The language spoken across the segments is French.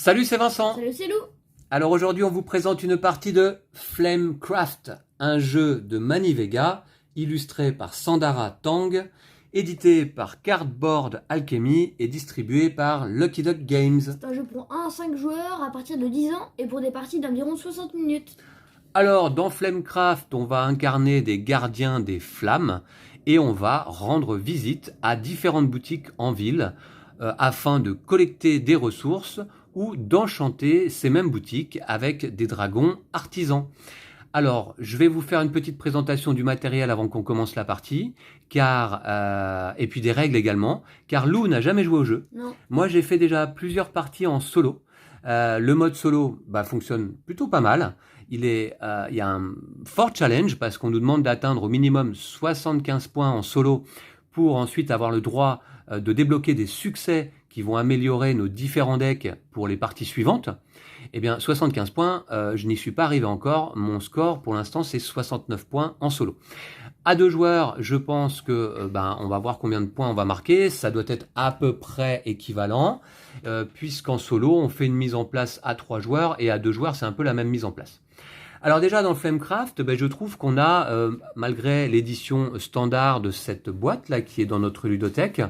Salut, c'est Vincent. Salut, c'est Lou. Alors aujourd'hui, on vous présente une partie de Flamecraft, un jeu de Mani Vega, illustré par Sandara Tang, édité par Cardboard Alchemy et distribué par Lucky Duck Games. C'est un jeu pour 1 à 5 joueurs à partir de 10 ans et pour des parties d'environ 60 minutes. Alors, dans Flamecraft, on va incarner des gardiens des flammes et on va rendre visite à différentes boutiques en ville afin de collecter des ressources ou d'enchanter ces mêmes boutiques avec des dragons artisans. Alors, je vais vous faire une petite présentation du matériel avant qu'on commence la partie, et puis des règles également, car Lou n'a jamais joué au jeu. Non. Moi, j'ai fait déjà plusieurs parties en solo. Le mode solo fonctionne plutôt pas mal. Il y a un fort challenge parce qu'on nous demande d'atteindre au minimum 75 points en solo pour ensuite avoir le droit de débloquer des succès qui vont améliorer nos différents decks pour les parties suivantes. Eh bien, 75 points, je n'y suis pas arrivé encore. Mon score, pour l'instant, c'est 69 points en solo. À 2 joueurs, je pense que on va voir combien de points on va marquer. Ça doit être à peu près équivalent, puisqu'en solo, on fait une mise en place à 3 joueurs, et à 2 joueurs, c'est un peu la même mise en place. Alors déjà, dans Flamecraft, je trouve qu'on a, malgré l'édition standard de cette boîte-là, qui est dans notre ludothèque,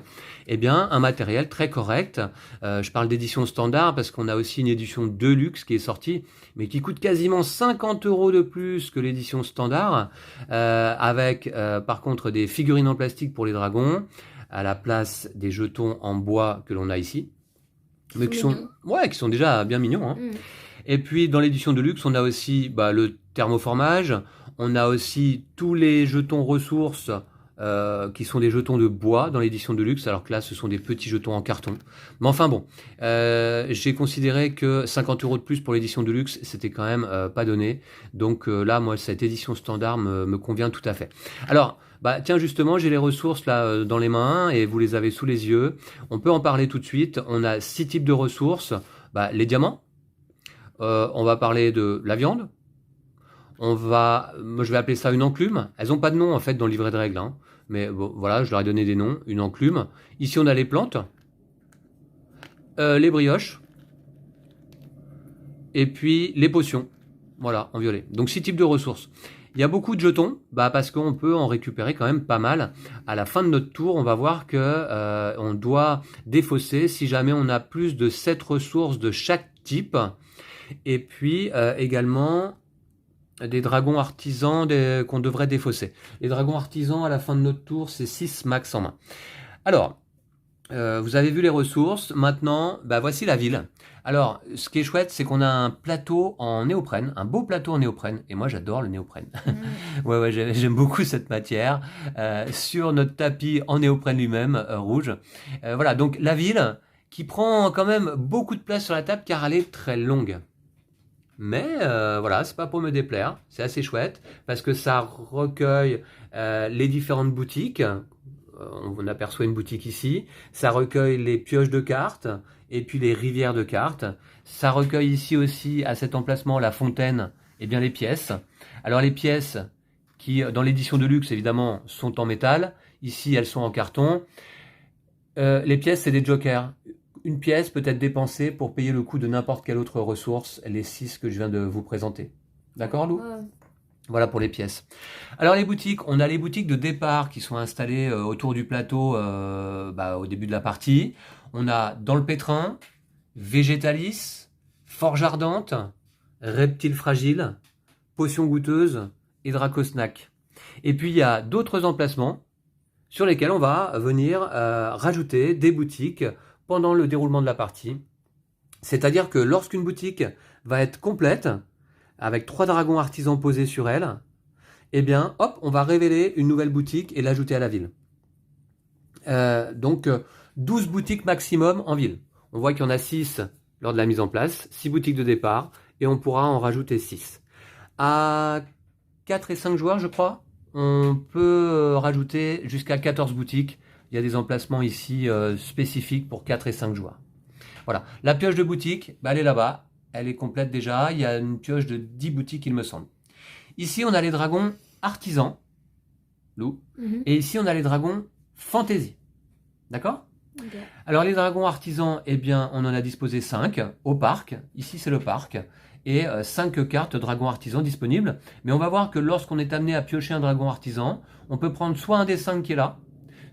un matériel très correct. Je parle d'édition standard parce qu'on a aussi une édition Deluxe qui est sortie, mais qui coûte quasiment 50 € de plus que l'édition standard, avec par contre des figurines en plastique pour les dragons, à la place des jetons en bois que l'on a ici. Mais qui sont déjà bien mignons, hein. Et puis dans l'édition de luxe, on a aussi le thermoformage, on a aussi tous les jetons ressources qui sont des jetons de bois dans l'édition de luxe, alors que là ce sont des petits jetons en carton. Mais enfin bon, j'ai considéré que 50 € de plus pour l'édition de luxe, c'était quand même pas donné. Donc là, moi, cette édition standard me convient tout à fait. Alors, tiens, justement, j'ai les ressources là dans les mains et vous les avez sous les yeux. On peut en parler tout de suite. On a 6 types de ressources. Les diamants. On va parler de la viande. Moi, je vais appeler ça une enclume. Elles n'ont pas de nom en fait dans le livret de règles, hein. Mais bon, voilà, je leur ai donné des noms. Une enclume. Ici, on a les plantes, les brioches, et puis les potions. Voilà, en violet. Donc 6 types de ressources. Il y a beaucoup de jetons, parce qu'on peut en récupérer quand même pas mal. À la fin de notre tour, on va voir que on doit défausser si jamais on a plus de 7 ressources de chaque type. Et puis également des dragons artisans qu'on devrait défausser. Les dragons artisans, à la fin de notre tour, c'est 6 max en main. Alors, vous avez vu les ressources. Maintenant, voici la ville. Alors, ce qui est chouette, c'est qu'on a un plateau en néoprène, un beau plateau en néoprène. Et moi, j'adore le néoprène. Ouais, j'aime beaucoup cette matière. Sur notre tapis en néoprène lui-même, rouge. Voilà, donc la ville qui prend quand même beaucoup de place sur la table car elle est très longue. Mais voilà, c'est pas pour me déplaire, c'est assez chouette parce que ça recueille les différentes boutiques. On aperçoit une boutique ici. Ça recueille les pioches de cartes et puis les rivières de cartes. Ça recueille ici aussi, à cet emplacement, la fontaine, les pièces. Alors les pièces qui, dans l'édition de luxe évidemment, sont en métal. Ici, elles sont en carton. Les pièces, c'est des jokers. Une pièce peut être dépensée pour payer le coût de n'importe quelle autre ressource, les 6 que je viens de vous présenter. D'accord, Lou ? Voilà pour les pièces. Alors les boutiques, on a les boutiques de départ qui sont installées autour du plateau au début de la partie. On a dans le pétrin, Végétalis, Forge Ardente, Reptile Fragile, Potion Goûteuse et Dracosnack. Et puis il y a d'autres emplacements sur lesquels on va venir rajouter des boutiques pendant le déroulement de la partie. C'est-à-dire que lorsqu'une boutique va être complète, avec 3 dragons artisans posés sur elle, on va révéler une nouvelle boutique et l'ajouter à la ville. Donc 12 boutiques maximum en ville. On voit qu'il y en a 6 lors de la mise en place, 6 boutiques de départ, et on pourra en rajouter 6. À 4 et 5 joueurs, je crois, on peut rajouter jusqu'à 14 boutiques. Il y a des emplacements ici spécifiques pour 4 et 5 joueurs. Voilà. La pioche de boutique, elle est là-bas. Elle est complète déjà. Il y a une pioche de 10 boutiques, il me semble. Ici, on a les dragons artisans, Lou. Et ici, on a les dragons fantasy. D'accord ? Ok. Alors les dragons artisans, eh bien on en a disposé 5 au parc. Ici c'est le parc. Et 5 cartes dragons artisans disponibles. Mais on va voir que lorsqu'on est amené à piocher un dragon artisan, on peut prendre soit un des 5 qui est là,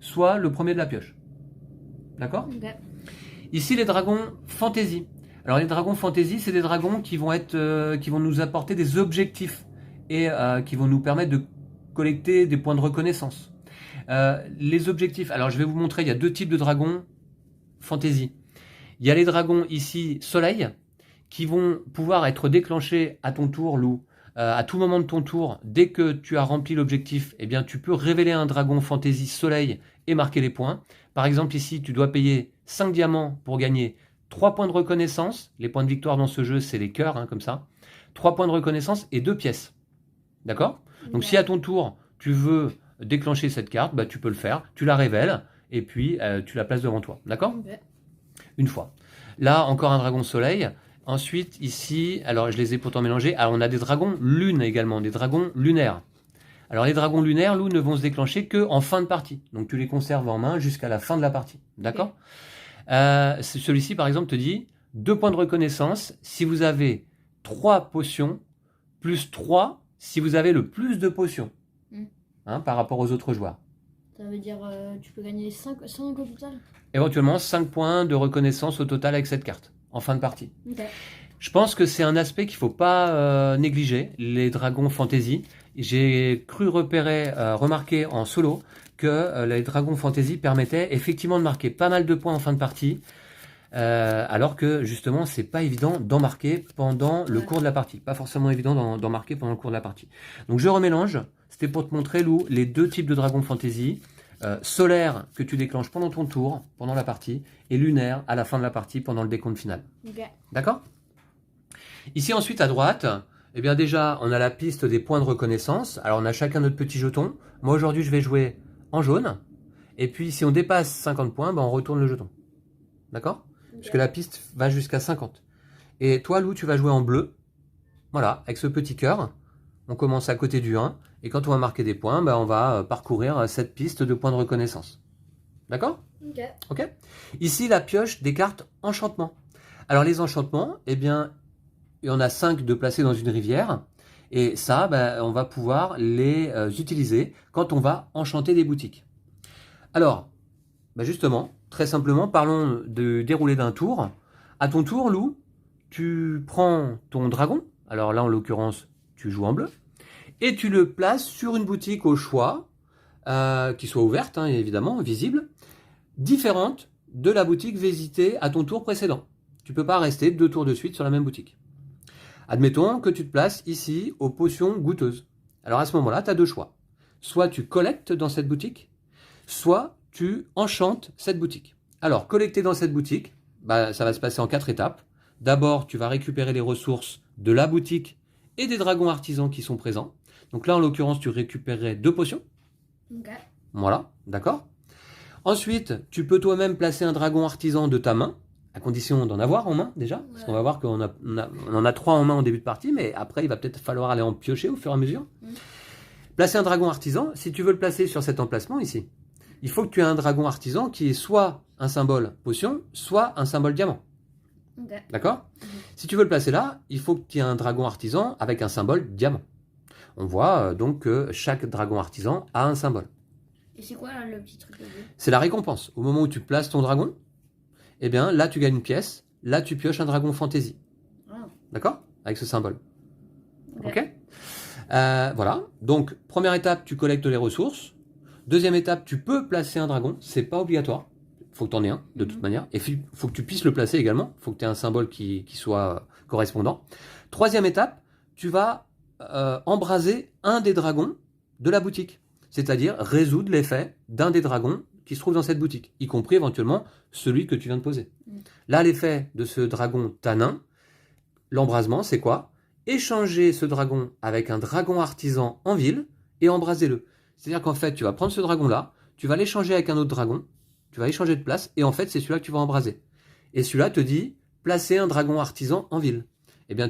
soit le premier de la pioche. D'accord ? Ok. Ici les dragons fantasy. Alors les dragons fantasy, c'est des dragons qui vont nous apporter des objectifs et qui vont nous permettre de collecter des points de reconnaissance. Les objectifs, alors je vais vous montrer, il y a 2 types de dragons fantasy. Il y a les dragons ici soleil qui vont pouvoir être déclenchés à ton tour, Lou, à tout moment de ton tour. Dès que tu as rempli l'objectif, eh bien tu peux révéler un dragon fantasy soleil et marquer les points. Par exemple ici, tu dois payer 5 diamants pour gagner 3 points de reconnaissance. Les points de victoire dans ce jeu, c'est les cœurs, hein, comme ça. 3 points de reconnaissance et 2 pièces. D'accord ? Donc si à ton tour, tu veux déclencher cette carte, bah, tu peux le faire. Tu la révèles et puis tu la places devant toi. D'accord ? Ok. Une fois. Là, encore un dragon soleil. Ensuite, ici, alors je les ai pourtant mélangés. Alors on a des dragons lunes également, des dragons lunaires. Alors les dragons lunaires, Lou, ne vont se déclencher qu'en fin de partie. Donc tu les conserves en main jusqu'à la fin de la partie. D'accord ? Celui-ci, par exemple, te dit 2 points de reconnaissance si vous avez 3 potions, plus 3 si vous avez le plus de potions, hein, par rapport aux autres joueurs. Ça veut dire tu peux gagner 5 au total. Éventuellement 5 points de reconnaissance au total avec cette carte, en fin de partie. Ok. Je pense que c'est un aspect qu'il ne faut pas négliger, les dragons fantasy. J'ai cru remarquer en solo que les dragons fantasy permettaient effectivement de marquer pas mal de points en fin de partie, alors que justement c'est pas évident d'en marquer pendant le cours de la partie. Pas forcément évident d'en marquer pendant le cours de la partie. Donc je remélange, c'était pour te montrer, Lou, les 2 types de dragons fantasy. Solaire que tu déclenches pendant ton tour, pendant la partie, et lunaire à la fin de la partie pendant le décompte final. Ok. D'accord ? Ici ensuite à droite, eh bien déjà on a la piste des points de reconnaissance. Alors on a chacun notre petit jeton. Moi aujourd'hui je vais jouer en jaune. Et puis si on dépasse 50 points, ben, on retourne le jeton. D'accord ? Ok. Puisque la piste va jusqu'à 50. Et toi Lou, tu vas jouer en bleu. Voilà, avec ce petit cœur. On commence à côté du 1. Et quand on va marquer des points, ben, on va parcourir cette piste de points de reconnaissance. D'accord ? Ok. Ok. Ici la pioche des cartes enchantement. Alors les enchantements, eh bien, il y en a 5 de placés dans une rivière. Et ça, ben, on va pouvoir les utiliser quand on va enchanter des boutiques. Alors, ben justement, très simplement, parlons de déroulé d'un tour. À ton tour, Lou, tu prends ton dragon. Alors là, en l'occurrence, tu joues en bleu. Et tu le places sur une boutique au choix, qui soit ouverte, hein, évidemment, visible, différente de la boutique visitée à ton tour précédent. Tu ne peux pas rester 2 tours de suite sur la même boutique. Admettons que tu te places ici aux potions goûteuses. Alors à ce moment-là, tu as 2 choix. Soit tu collectes dans cette boutique, soit tu enchantes cette boutique. Alors, collecter dans cette boutique, bah, ça va se passer en 4 étapes. D'abord, tu vas récupérer les ressources de la boutique et des dragons artisans qui sont présents. Donc là, en l'occurrence, tu récupérerais 2 potions. Ok. Voilà, d'accord. Ensuite, tu peux toi-même placer un dragon artisan de ta main, à condition d'en avoir en main déjà, parce qu'on va voir qu'on en a 3 en main au début de partie, mais après, il va peut-être falloir aller en piocher au fur et à mesure. Placer un dragon artisan, si tu veux le placer sur cet emplacement ici, il faut que tu aies un dragon artisan qui est soit un symbole potion, soit un symbole diamant. Ok. D'accord ? Si tu veux le placer là, il faut que tu aies un dragon artisan avec un symbole diamant. On voit donc que chaque dragon artisan a un symbole. Et c'est quoi là, le petit truc là C'est la récompense. Au moment où tu places ton dragon, eh bien là tu gagnes une pièce, là tu pioches un dragon fantasy. Ah. D'accord ? Avec ce symbole. Ok. Ok ? Voilà. Donc première étape, tu collectes les ressources. Deuxième étape, tu peux placer un dragon. C'est pas obligatoire. Faut que tu en aies un de toute manière. Et il faut que tu puisses le placer également. Il faut que tu aies un symbole qui soit correspondant. Troisième étape, tu vas embraser un des dragons de la boutique. C'est-à-dire résoudre l'effet d'un des dragons qui se trouve dans cette boutique, y compris éventuellement celui que tu viens de poser. Là, l'effet de ce dragon tanin, l'embrasement, c'est quoi ? Échanger ce dragon avec un dragon artisan en ville et embraser-le. C'est-à-dire qu'en fait, tu vas prendre ce dragon-là, tu vas l'échanger avec un autre dragon, tu vas échanger de place, et en fait, c'est celui-là que tu vas embraser. Et celui-là te dit, placer un dragon artisan en ville. Eh bien,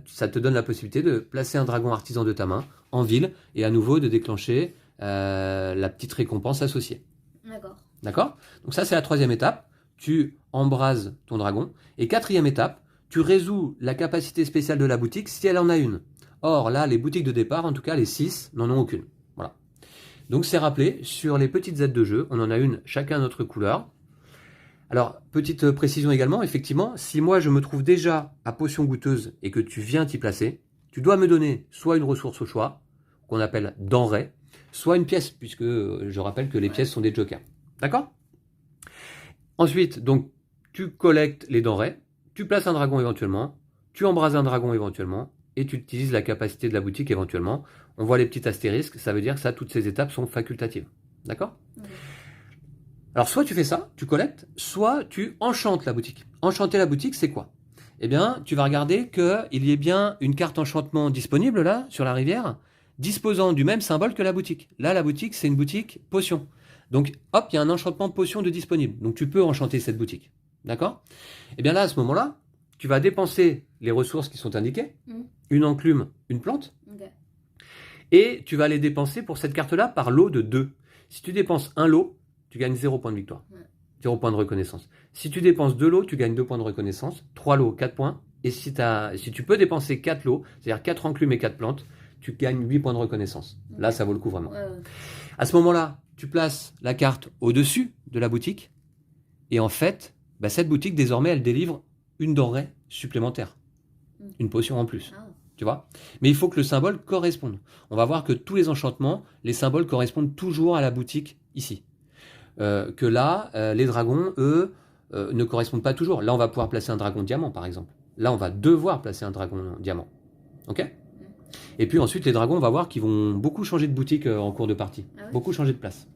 ça te donne la possibilité de placer un dragon artisan de ta main en ville, et à nouveau de déclencher la petite récompense associée. D'accord. D'accord? Donc ça, c'est la troisième étape. Tu embrases ton dragon. Et quatrième étape, tu résous la capacité spéciale de la boutique si elle en a une. Or, là, les boutiques de départ, en tout cas les 6, n'en ont aucune. Voilà. Donc c'est rappelé, sur les petites aides de jeu, on en a une chacun notre couleur. Alors, petite précision également, effectivement, si moi je me trouve déjà à potion goûteuse et que tu viens t'y placer, tu dois me donner soit une ressource au choix, qu'on appelle denrée, soit une pièce, puisque je rappelle que les pièces sont des jokers. D'accord? Ensuite, donc, tu collectes les denrées, tu places un dragon éventuellement, tu embrases un dragon éventuellement, et tu utilises la capacité de la boutique éventuellement. On voit les petits astérisques, ça veut dire que ça, toutes ces étapes sont facultatives. D'accord? Alors, soit tu fais ça, tu collectes, soit tu enchantes la boutique. Enchanter la boutique, c'est quoi? Eh bien, tu vas regarder qu'il y ait bien une carte enchantement disponible là, sur la rivière, disposant du même symbole que la boutique. Là, la boutique, c'est une boutique potion. Donc, hop, il y a un enchantement potion de disponible. Donc, tu peux enchanter cette boutique. D'accord? Eh bien là, à ce moment-là, tu vas dépenser les ressources qui sont indiquées, une enclume, une plante, et tu vas les dépenser pour cette carte-là par lot de 2. Si tu dépenses un lot, tu gagnes 0 points de victoire, 0 points de reconnaissance. Si tu dépenses 2 lots, tu gagnes 2 points de reconnaissance, 3 lots, 4 points, et si tu peux dépenser 4 lots, c'est-à-dire 4 enclumes et 4 plantes, tu gagnes 8 points de reconnaissance. Là, ça vaut le coup vraiment. À ce moment-là, tu places la carte au-dessus de la boutique, et en fait, cette boutique, désormais, elle délivre une denrée supplémentaire, une potion en plus. Tu vois? Mais il faut que le symbole corresponde. On va voir que tous les enchantements, les symboles correspondent toujours à la boutique ici. Que là, les dragons, eux, ne correspondent pas toujours. Là, on va pouvoir placer un dragon diamant, par exemple. Là, on va devoir placer un dragon diamant. Ok? Et puis ensuite, les dragons, on va voir qu'ils vont beaucoup changer de boutique en cours de partie. Beaucoup changer de place.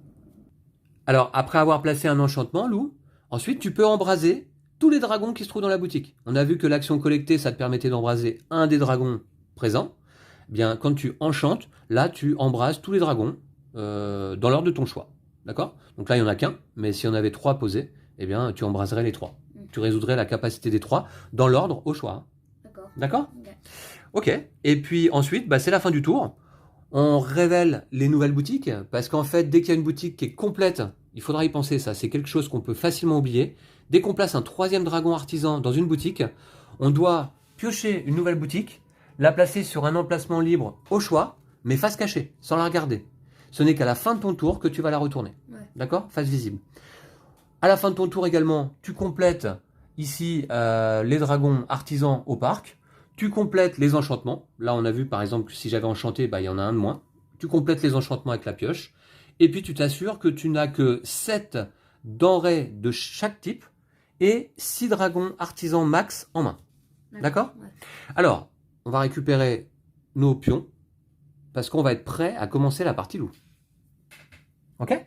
Alors, après avoir placé un enchantement, Lou, ensuite, tu peux embraser tous les dragons qui se trouvent dans la boutique. On a vu que l'action collectée, ça te permettait d'embraser un des dragons présents. Bien, quand tu enchantes, là, tu embrases tous les dragons dans l'ordre de ton choix. D'accord? Donc là, il n'y en a qu'un, mais si on avait 3 posés, eh bien, tu embraserais les 3. Tu résoudrais la capacité des 3 dans l'ordre au choix. D'accord? Ok. Et puis ensuite, c'est la fin du tour. On révèle les nouvelles boutiques, parce qu'en fait, dès qu'il y a une boutique qui est complète, il faudra y penser, ça, c'est quelque chose qu'on peut facilement oublier. Dès qu'on place un 3e dragon artisan dans une boutique, on doit piocher une nouvelle boutique, la placer sur un emplacement libre au choix, mais face cachée, sans la regarder. Ce n'est qu'à la fin de ton tour que tu vas la retourner. D'accord? Face visible. À la fin de ton tour également, tu complètes ici les dragons artisans au parc. Tu complètes les enchantements. Là, on a vu par exemple que si j'avais enchanté, il y en a un de moins. Tu complètes les enchantements avec la pioche. Et puis tu t'assures que tu n'as que 7 denrées de chaque type et 6 dragons artisans max en main. D'accord? Alors, on va récupérer nos pions parce qu'on va être prêt à commencer la partie loup. Ok?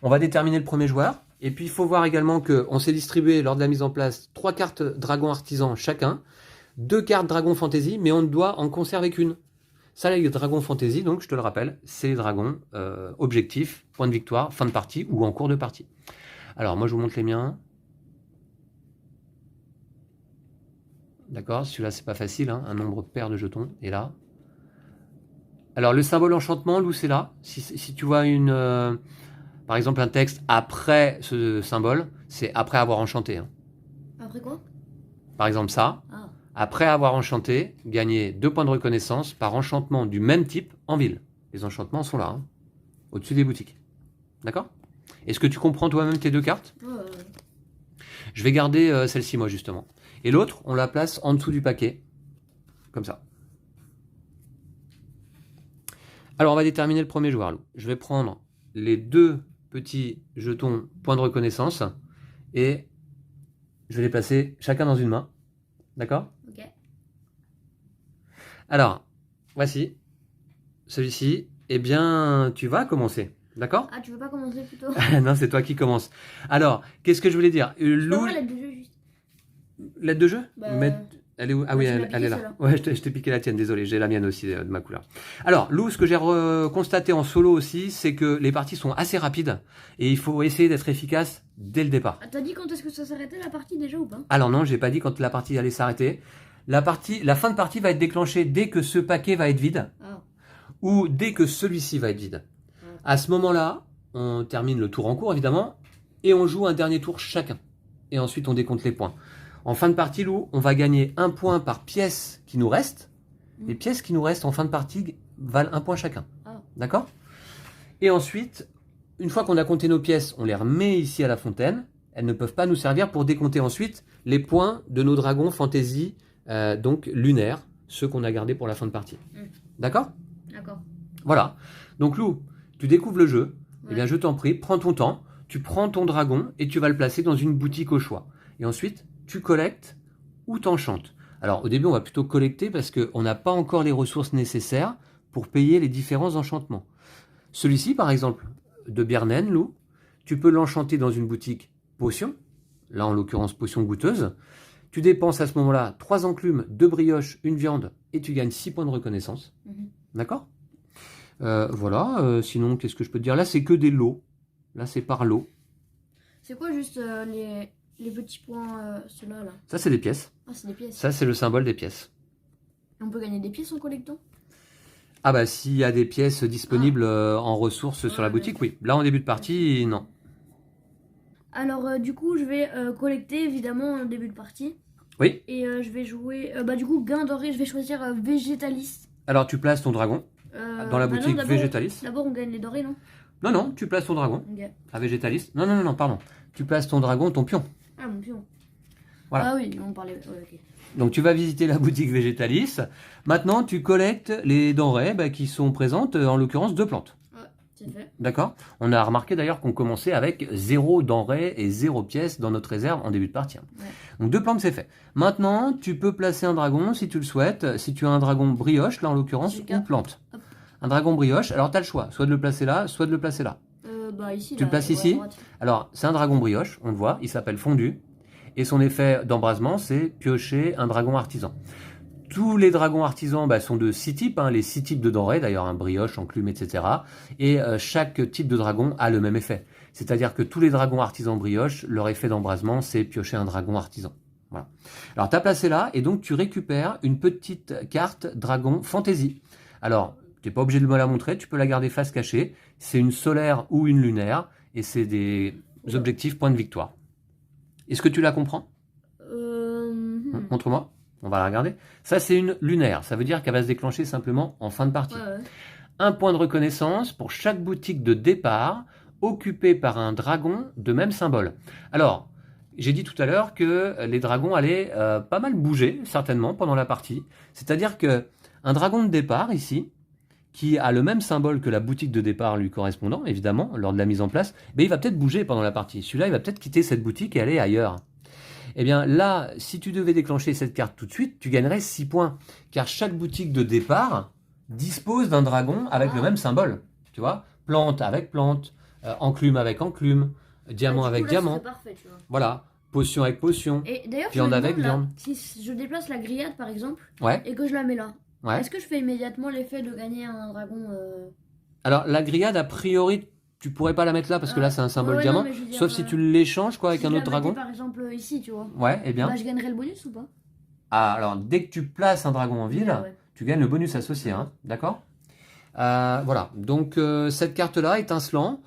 On va déterminer le premier joueur. Et puis, il faut voir également qu'on s'est distribué lors de la mise en place 3 cartes dragons artisans chacun, 2 cartes dragons fantasy, mais on ne doit en conserver qu'une. Ça, les dragons fantasy, donc je te le rappelle, c'est les dragons objectifs, point de victoire, fin de partie ou en cours de partie. Alors, moi, je vous montre les miens. D'accord, celui-là, c'est pas facile, hein, un nombre pair de jetons est là. Alors, le symbole enchantement, Lou, c'est là. Si tu vois par exemple un texte après ce symbole, c'est après avoir enchanté. Hein. Après quoi? Par exemple ça. Après avoir enchanté, gagner 2 points de reconnaissance par enchantement du même type en ville. Les enchantements sont là, hein, au-dessus des boutiques. D'accord? Est-ce que tu comprends toi-même tes 2 cartes? Je vais garder celle-ci, moi, justement. Et l'autre, on la place en dessous du paquet. Comme ça. Alors, on va déterminer le premier joueur, Lou. Je vais prendre les 2 petits jetons points de reconnaissance et je vais les placer chacun dans une main. D'accord? Ok. Alors, voici. Celui-ci, eh bien, tu vas commencer. D'accord? Ah, tu veux pas commencer plutôt? Non, c'est toi qui commences. Alors, qu'est-ce que je voulais dire? Lou... l'aide de jeu, juste. L'aide de jeu? Elle est où? Ah oui, elle est là. Ouais, je t'ai piqué la tienne, désolé, j'ai la mienne aussi de ma couleur. Alors, Lou, ce que j'ai constaté en solo aussi, c'est que les parties sont assez rapides et il faut essayer d'être efficace dès le départ. Ah, t'as dit quand est-ce que ça s'arrêtait la partie déjà ou pas? Alors non, j'ai pas dit quand la partie allait s'arrêter. La fin de partie va être déclenchée dès que ce paquet va être vide ou dès que celui-ci va être vide. À ce moment-là, on termine le tour en cours évidemment et on joue un dernier tour chacun. Et ensuite, on décompte les points. En fin de partie, Lou, on va gagner 1 point par pièce qui nous reste. Les pièces qui nous restent en fin de partie valent 1 point chacun. D'accord? Et ensuite, une fois qu'on a compté nos pièces, on les remet ici à la fontaine. Elles ne peuvent pas nous servir pour décompter ensuite les points de nos dragons fantasy, donc lunaires, ceux qu'on a gardés pour la fin de partie. D'accord? D'accord. Voilà. Donc Lou, tu découvres le jeu. Ouais. Eh bien, je t'en prie, prends ton temps. Tu prends ton dragon et tu vas le placer dans une boutique au choix. Et ensuite, tu collectes ou t'enchantes. Alors, au début, on va plutôt collecter parce qu'on n'a pas encore les ressources nécessaires pour payer les différents enchantements. Celui-ci, par exemple, de Bjernen, Lou, tu peux l'enchanter dans une boutique potion. Là, en l'occurrence, potion goûteuse. Tu dépenses à ce moment-là 3 enclumes, 2 brioches, 1 viande et tu gagnes 6 points de reconnaissance. D'accord? Voilà. Sinon, qu'est-ce que je peux te dire? Là, c'est que des lots. Là, c'est par lot. C'est quoi juste les petits points, ceux-là là? Ça, c'est des pièces. Ah, c'est des pièces. Ça, c'est le symbole des pièces. Et on peut gagner des pièces en collectant? Ah bah, s'il y a des pièces disponibles en ressources sur la boutique, oui. Là, en début de partie, non. Alors, du coup, je vais collecter évidemment en début de partie. Oui. Et je vais jouer. Du coup, gain doré, je vais choisir végétaliste. Alors, tu places ton dragon dans la boutique végétaliste. D'abord, on gagne les dorés, non? Non, tu places ton dragon à végétaliste. Non, pardon. Tu places ton dragon, ton pion. Ah, mon pion. Voilà. Ah oui, on parlait. Ouais, ok. Donc, tu vas visiter la boutique végétaliste. Maintenant, tu collectes les denrées qui sont présentes, en l'occurrence 2 plantes. Ouais, c'est fait. D'accord? On a remarqué d'ailleurs qu'on commençait avec 0 denrées et 0 pièces dans notre réserve en début de partie. Ouais. Donc 2 plantes, c'est fait. Maintenant, tu peux placer un dragon si tu le souhaites. Si tu as un dragon brioche, là en l'occurrence, ou plante. Hop. Un dragon brioche, alors tu as le choix, soit de le placer là, soit de le placer là. Ici, Tu le places ici? Alors, c'est un dragon brioche, on le voit, il s'appelle fondu. Et son effet d'embrasement, c'est piocher un dragon artisan. Tous les dragons artisans sont de 6 types, les 6 types de denrées, d'ailleurs un brioche, enclume, etc. Et chaque type de dragon a le même effet. C'est-à-dire que tous les dragons artisans brioche, leur effet d'embrasement, c'est piocher un dragon artisan. Voilà. Alors, tu as placé là, et donc tu récupères une petite carte dragon fantasy. Alors, tu n'es pas obligé de me la montrer, tu peux la garder face cachée. C'est une solaire ou une lunaire, et c'est des objectifs points de victoire. Est-ce que tu la comprends? Montre-moi, on va la regarder. Ça, c'est une lunaire, ça veut dire qu'elle va se déclencher simplement en fin de partie. Ouais. 1 point de reconnaissance pour chaque boutique de départ occupée par un dragon de même symbole. Alors, j'ai dit tout à l'heure que les dragons allaient pas mal bouger, certainement, pendant la partie. C'est-à-dire que un dragon de départ, ici, qui a le même symbole que la boutique de départ lui correspondant, évidemment, lors de la mise en place, il va peut-être bouger pendant la partie. Celui-là, il va peut-être quitter cette boutique et aller ailleurs. Eh bien là, si tu devais déclencher cette carte tout de suite, tu gagnerais 6 points. Car chaque boutique de départ dispose d'un dragon avec le même symbole. Tu vois, plante avec plante, enclume avec enclume, diamant avec diamant. Parfait, tu vois. Voilà, potion avec potion, et d'ailleurs, viande avec viande. Si je déplace la grillade, par exemple, et que je la mets là, ouais. Est-ce que je fais immédiatement l'effet de gagner un dragon Alors, la grillade, a priori, tu pourrais pas la mettre là parce que là, c'est un symbole diamant. Non, sauf si tu l'échanges avec un autre dragon. Par exemple, ici, tu vois. Ouais, et bien. Je gagnerais le bonus ou pas? Ah, alors, dès que tu places un dragon en ville, tu gagnes le bonus associé, d'accord? Voilà, donc cette carte-là, étincelant,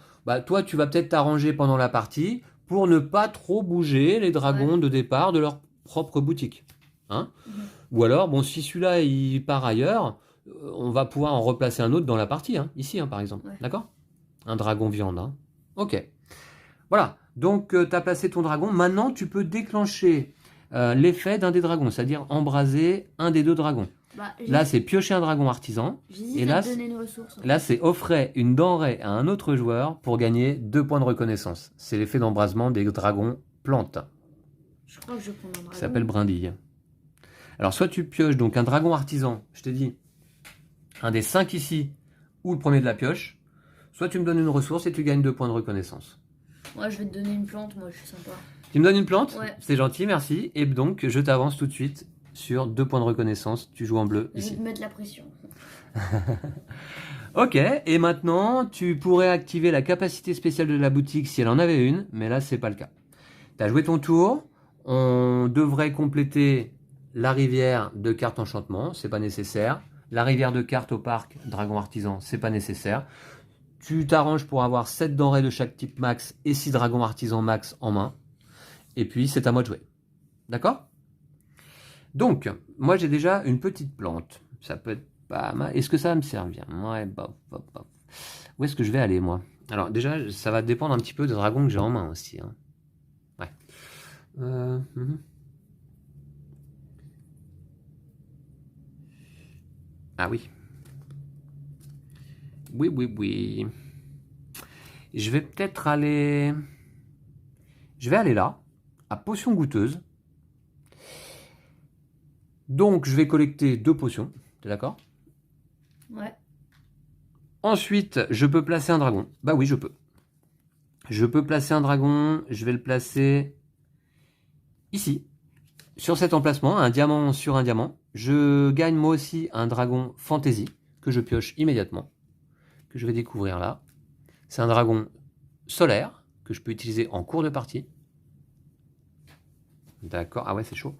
toi, tu vas peut-être t'arranger pendant la partie pour ne pas trop bouger les dragons de départ de leur propre boutique. Ou alors, si celui-là, il part ailleurs, on va pouvoir en replacer un autre dans la partie, ici, par exemple. D'accord? Un dragon viande. Ok. Voilà. Donc, tu as placé ton dragon. Maintenant, tu peux déclencher l'effet d'un des dragons, c'est-à-dire embraser un des 2 dragons. Là, c'est piocher un dragon artisan. Et là, c'est offrir une denrée à un autre joueur pour gagner 2 points de reconnaissance. C'est l'effet d'embrasement des dragons plantes. Je crois que je prends un dragon. Ça s'appelle brindille. Alors, soit tu pioches donc un dragon artisan, je t'ai dit, un des 5 ici, ou le premier de la pioche, soit tu me donnes une ressource et tu gagnes 2 points de reconnaissance. Moi, je vais te donner une plante, moi, je suis sympa. Tu me donnes une plante? Ouais. C'est gentil, merci. Et donc, je t'avance tout de suite sur 2 points de reconnaissance. Tu joues en bleu ici. Je vais te mettre la pression. Ok, et maintenant, tu pourrais activer la capacité spéciale de la boutique si elle en avait une, mais là, c'est pas le cas. Tu as joué ton tour, on devrait compléter la rivière de cartes enchantement, c'est pas nécessaire. La rivière de cartes au parc, dragon artisan, c'est pas nécessaire. Tu t'arranges pour avoir 7 denrées de chaque type max et 6 dragons artisans max en main. Et puis, c'est à moi de jouer. D'accord? Donc, moi, j'ai déjà une petite plante. Ça peut être pas mal. Est-ce que ça va me servir? Ouais, bof, bof, bof. Où est-ce que je vais aller, moi? Alors, déjà, ça va dépendre un petit peu des dragons que j'ai en main aussi. Hein. Ouais. Ah oui. Oui, oui, oui. Je vais peut-être aller... Je vais aller là, à potion goûteuse. Donc, je vais collecter 2 potions. T'es d'accord? Ouais. Ensuite, je peux placer un dragon. Bah oui, je peux. Je peux placer un dragon. Je vais le placer ici. Sur cet emplacement, un diamant sur un diamant. Je gagne moi aussi un dragon fantasy que je pioche immédiatement. Que je vais découvrir là. C'est un dragon solaire que je peux utiliser en cours de partie. D'accord. Ah ouais, c'est chaud.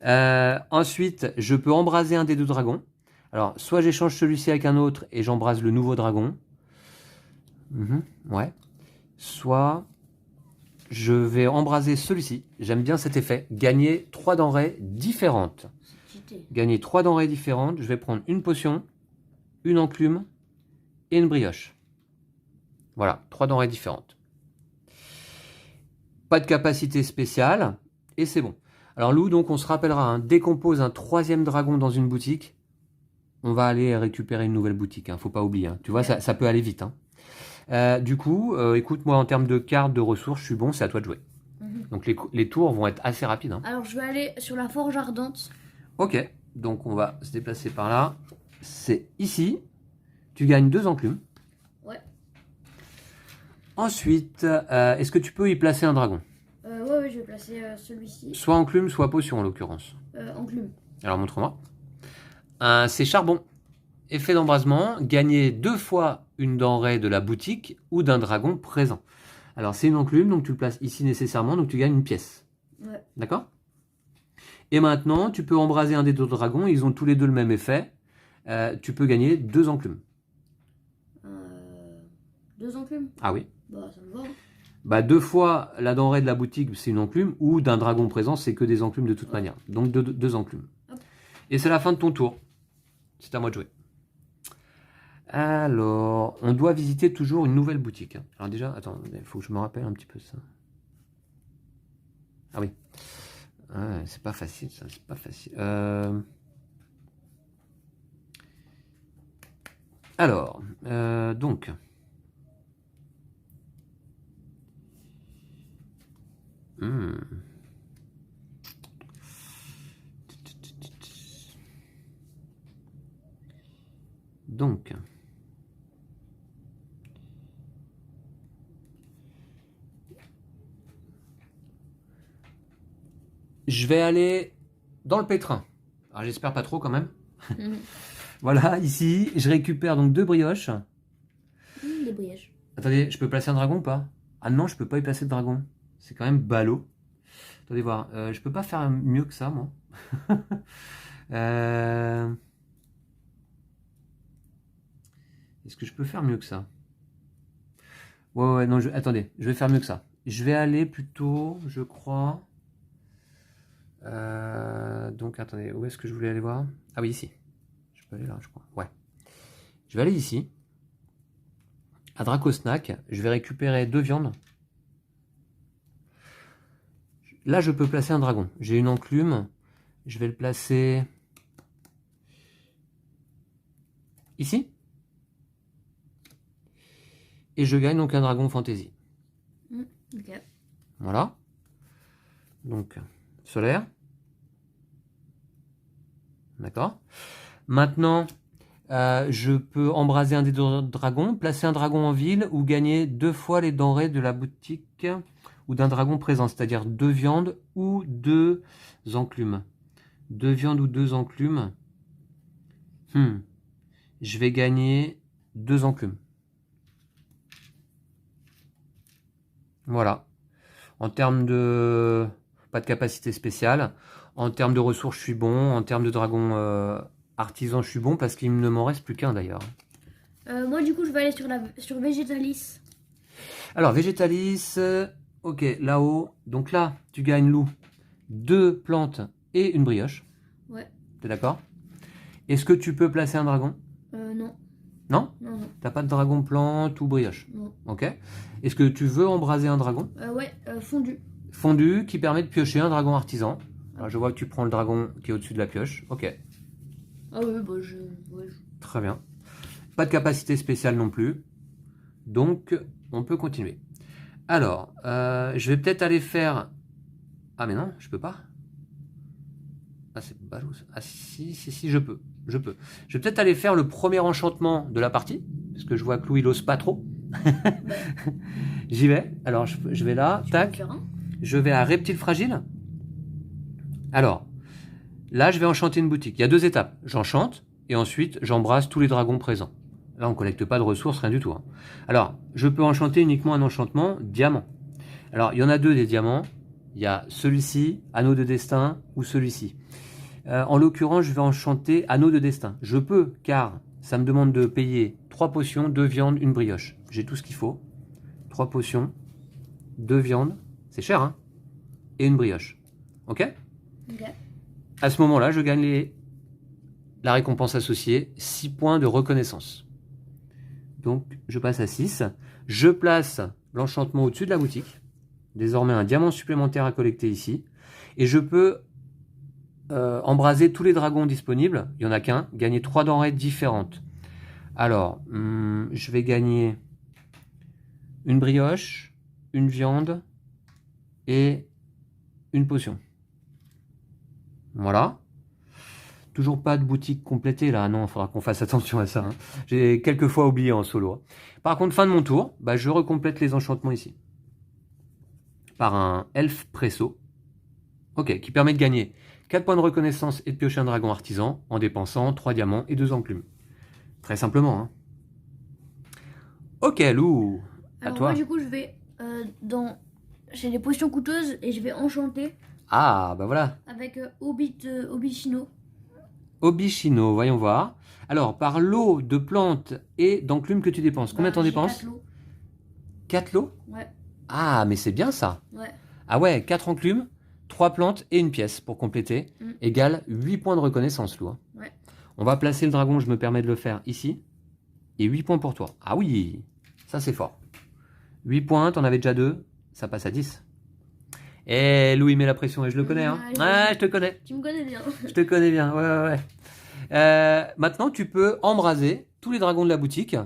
Ensuite, je peux embraser un des 2 dragons. Alors, soit j'échange celui-ci avec un autre et j'embrase le nouveau dragon. Ouais. Soit je vais embraser celui-ci. J'aime bien cet effet. Gagner 3 denrées différentes. Gagner 3 denrées différentes. Je vais prendre une potion, une enclume et une brioche. Voilà, 3 denrées différentes. Pas de capacité spéciale. Et c'est bon. Alors Lou, donc on se rappellera, hein, dès qu'on pose un 3e dragon dans une boutique, on va aller récupérer une nouvelle boutique. Hein, faut pas oublier. Hein. Tu vois, ça peut aller vite. Hein. Du coup, écoute, moi en termes de cartes, de ressources, je suis bon, c'est à toi de jouer. Donc les tours vont être assez rapides. Hein. Alors je vais aller sur la forge ardente. Ok, donc on va se déplacer par là. C'est ici. Tu gagnes 2 enclumes. Ouais. Ensuite, est-ce que tu peux y placer un dragon? Ouais, je vais placer celui-ci. Soit enclume, soit potion en l'occurrence. Enclume. Alors montre-moi. C'est charbon. Effet d'embrasement, gagner 2 fois une denrée de la boutique ou d'un dragon présent. Alors c'est une enclume, donc tu le places ici nécessairement, donc tu gagnes une pièce. Ouais. D'accord? Et maintenant, tu peux embraser un des 2 dragons, ils ont tous les 2 le même effet. Tu peux gagner 2 enclumes. 2 enclumes? Ah oui. Bah ça me va. Bah 2 fois la denrée de la boutique, c'est une enclume, ou d'un dragon présent, c'est que des enclumes de toute manière. Donc 2 enclumes. Hop. Et c'est la fin de ton tour. C'est à moi de jouer. Alors, on doit visiter toujours une nouvelle boutique. Alors déjà, attends, il faut que je me rappelle un petit peu ça. Ah oui. Ah, c'est pas facile, ça, c'est pas facile. Alors, donc... Donc... Je vais aller dans le pétrin. Alors j'espère pas trop quand même. Voilà, ici, je récupère donc 2 brioches. Des brioches. Attendez, je peux placer un dragon ou pas? Ah non, je peux pas y placer de dragon. C'est quand même ballot. Attendez voir, je peux pas faire mieux que ça, moi. Est-ce que je peux faire mieux que ça? Ouais, non, attendez, je vais faire mieux que ça. Je vais aller plutôt, je crois... donc attendez, où est-ce que je voulais aller voir? Ah oui, ici. Je peux aller là, je crois. Ouais. Je vais aller ici. À Dracosnack, je vais récupérer 2 viandes. Là, je peux placer un dragon. J'ai une enclume. Je vais le placer ici. Et je gagne donc un dragon fantasy. Ok. Voilà. Donc, solaire. D'accord. Maintenant, je peux embraser un des 2 dragons, placer un dragon en ville ou gagner 2 fois les denrées de la boutique ou d'un dragon présent, c'est-à-dire 2 viandes ou 2 enclumes. 2 viandes ou 2 enclumes. Je vais gagner 2 enclumes. Voilà. En termes de... Pas de capacité spéciale. En termes de ressources, je suis bon. En termes de dragon artisan, je suis bon parce qu'il ne m'en reste plus qu'un d'ailleurs. Moi, du coup, je vais aller sur Végétalis. Alors, Végétalis, ok, là-haut. Donc là, tu gagnes, loup, 2 plantes et une brioche. Ouais. T'es d'accord? Est-ce que tu peux placer un dragon? Non. Non? Non, non. T'as pas de dragon plante ou brioche? Non. Ok. Est-ce que tu veux embraser un dragon? Ouais, fondu. Fondu qui permet de piocher un dragon artisan. Alors, je vois que tu prends le dragon qui est au-dessus de la pioche. Ok, Ah ouais, bah ouais, très bien. Pas de capacité spéciale non plus. Donc, on peut continuer. Alors, je vais peut-être aller faire... Ah mais non, je peux pas. Ah c'est ballot ça. Ah si, je peux. Je peux. Je vais peut-être aller faire le premier enchantement de la partie. Parce que je vois que Louis il ose pas trop. J'y vais. Alors je vais là. Tu peux en Tac. faire un. Je vais à reptile fragile. Alors, là je vais enchanter une boutique. Il y a 2 étapes. J'enchante et ensuite j'embrasse tous les dragons présents. Là on collecte pas de ressources, rien du tout, hein. Alors, je peux enchanter uniquement un enchantement diamant. Alors, il y en a 2 des diamants. Il y a celui-ci, anneau de destin, ou celui-ci. En l'occurrence, je vais enchanter anneau de destin. Je peux, car ça me demande de payer 3 potions, 2 viandes, une brioche. J'ai tout ce qu'il faut. 3 potions, 2 viandes, c'est cher, hein, et une brioche. Ok? Ok. À ce moment-là, je gagne la récompense associée, 6 points de reconnaissance. Donc, je passe à 6. Je place l'enchantement au-dessus de la boutique. Désormais, un diamant supplémentaire à collecter ici. Et je peux embraser tous les dragons disponibles. Il n'y en a qu'un. Gagner 3 denrées différentes. Alors, je vais gagner une brioche, une viande et une potion. Voilà. Toujours pas de boutique complétée là. Non, il faudra qu'on fasse attention à ça, hein. J'ai quelques fois oublié en solo. Par contre, fin de mon tour, bah, je recomplète les enchantements ici. Par un elfe presso. Ok, qui permet de gagner 4 points de reconnaissance et de piocher un dragon artisan en dépensant 3 diamants et 2 enclumes. Très simplement, hein. Ok, Lou, à Alors toi. moi, du coup, je vais j'ai les potions coûteuses et je vais enchanter Ah, bah voilà. avec Obichino. Obichino, voyons voir. Alors, par lot de plantes et d'enclumes que tu dépenses, combien t'en J'ai dépenses? 4 lots. 4 lots? Ouais, Ah, mais c'est bien ça. ouais. Ah ouais, 4 enclumes, 3 plantes et une pièce pour compléter, égale 8 points de reconnaissance, Lou, hein. Ouais. On va placer le dragon, je me permets de le faire ici. Et 8 points pour toi. Ah oui, ça c'est fort. 8 points, t'en avais déjà 2, ça passe à 10. Eh, Louis met la pression et je le connais, hein. Ouais, je te connais. Tu me connais bien. Je te connais bien, ouais. Maintenant, tu peux embraser tous les dragons de la boutique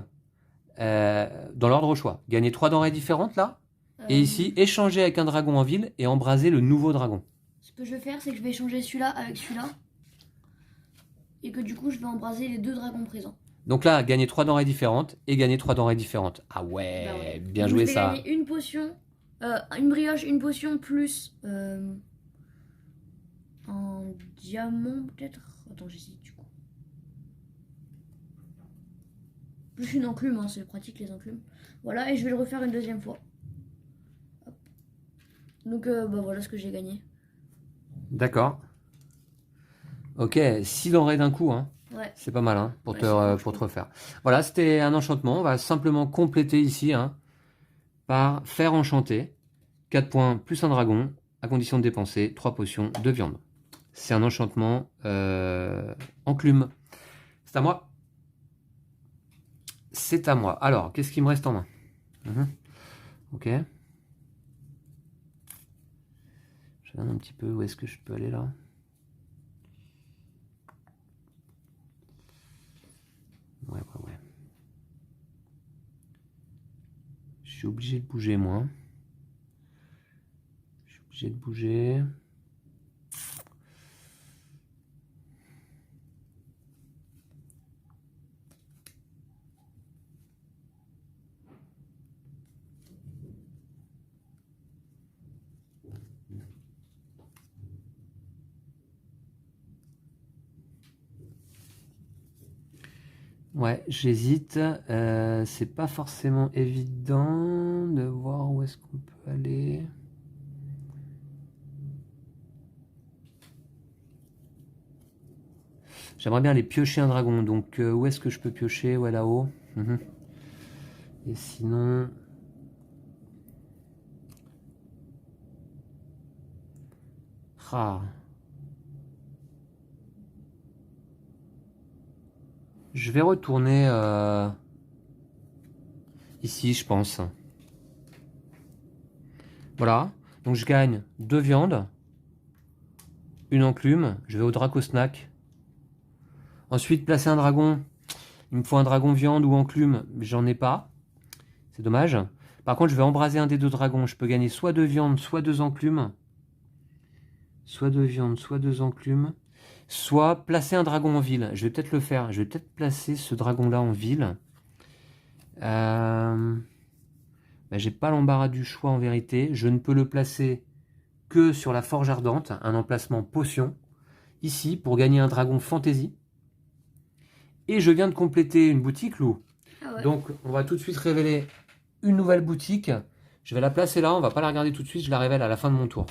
dans l'ordre au choix. Gagner 3 denrées différentes là. Et ici, échanger avec un dragon en ville et embraser le nouveau dragon. Ce que je vais faire, c'est que je vais échanger celui-là avec celui-là. Et que du coup, je vais embraser les 2 dragons présents. Donc là, gagner 3 denrées différentes et gagner 3 denrées différentes. Ah ouais, Bah ouais. bien Donc, joué je vais ça. gagner une potion, une brioche, une potion plus un diamant peut-être. Attends, j'hésite du coup. Plus une enclume, hein, c'est pratique les enclumes. Voilà, et je vais le refaire une deuxième fois. Hop. Donc bah voilà ce que j'ai gagné. D'accord. Ok, 6 denrées d'un coup, hein. Ouais. C'est pas mal, hein, pour Ouais, te refaire. Voilà, c'était un enchantement. On va simplement compléter ici, hein, par faire enchanter. 4 points plus un dragon, à condition de dépenser 3 potions de viande. C'est un enchantement enclume. C'est à moi. C'est à moi. Alors, qu'est-ce qui me reste en main? Ok. Je regarde un petit peu où est-ce que je peux aller là. Ouais. Je suis obligé de bouger, moi. Je suis obligé de bouger. Ouais, j'hésite. C'est pas forcément évident de voir où est-ce qu'on peut aller. J'aimerais bien aller piocher un dragon. Donc, où est-ce que je peux piocher? Ouais, là-haut. Mhm. Et sinon... Ah. Je vais retourner ici, je pense. Voilà. Donc je gagne 2 viandes, une enclume. Je vais au Draco Snack. Ensuite, placer un dragon. Il me faut un dragon viande ou enclume. J'en ai pas. C'est dommage. Par contre, je vais embraser un des 2 dragons. Je peux gagner soit 2 viandes, soit 2 enclumes. Soit 2 viandes, soit 2 enclumes. Soit placer un dragon en ville. Je vais peut-être le faire. Je vais peut-être placer ce dragon-là en ville. J'ai pas l'embarras du choix en vérité. Je ne peux le placer que sur la forge ardente. Un emplacement potion. Ici, pour gagner un dragon fantasy. Et je viens de compléter une boutique, Lou. Ah ouais. Donc, on va tout de suite révéler une nouvelle boutique. Je vais la placer là. On va pas la regarder tout de suite. Je la révèle à la fin de mon tour.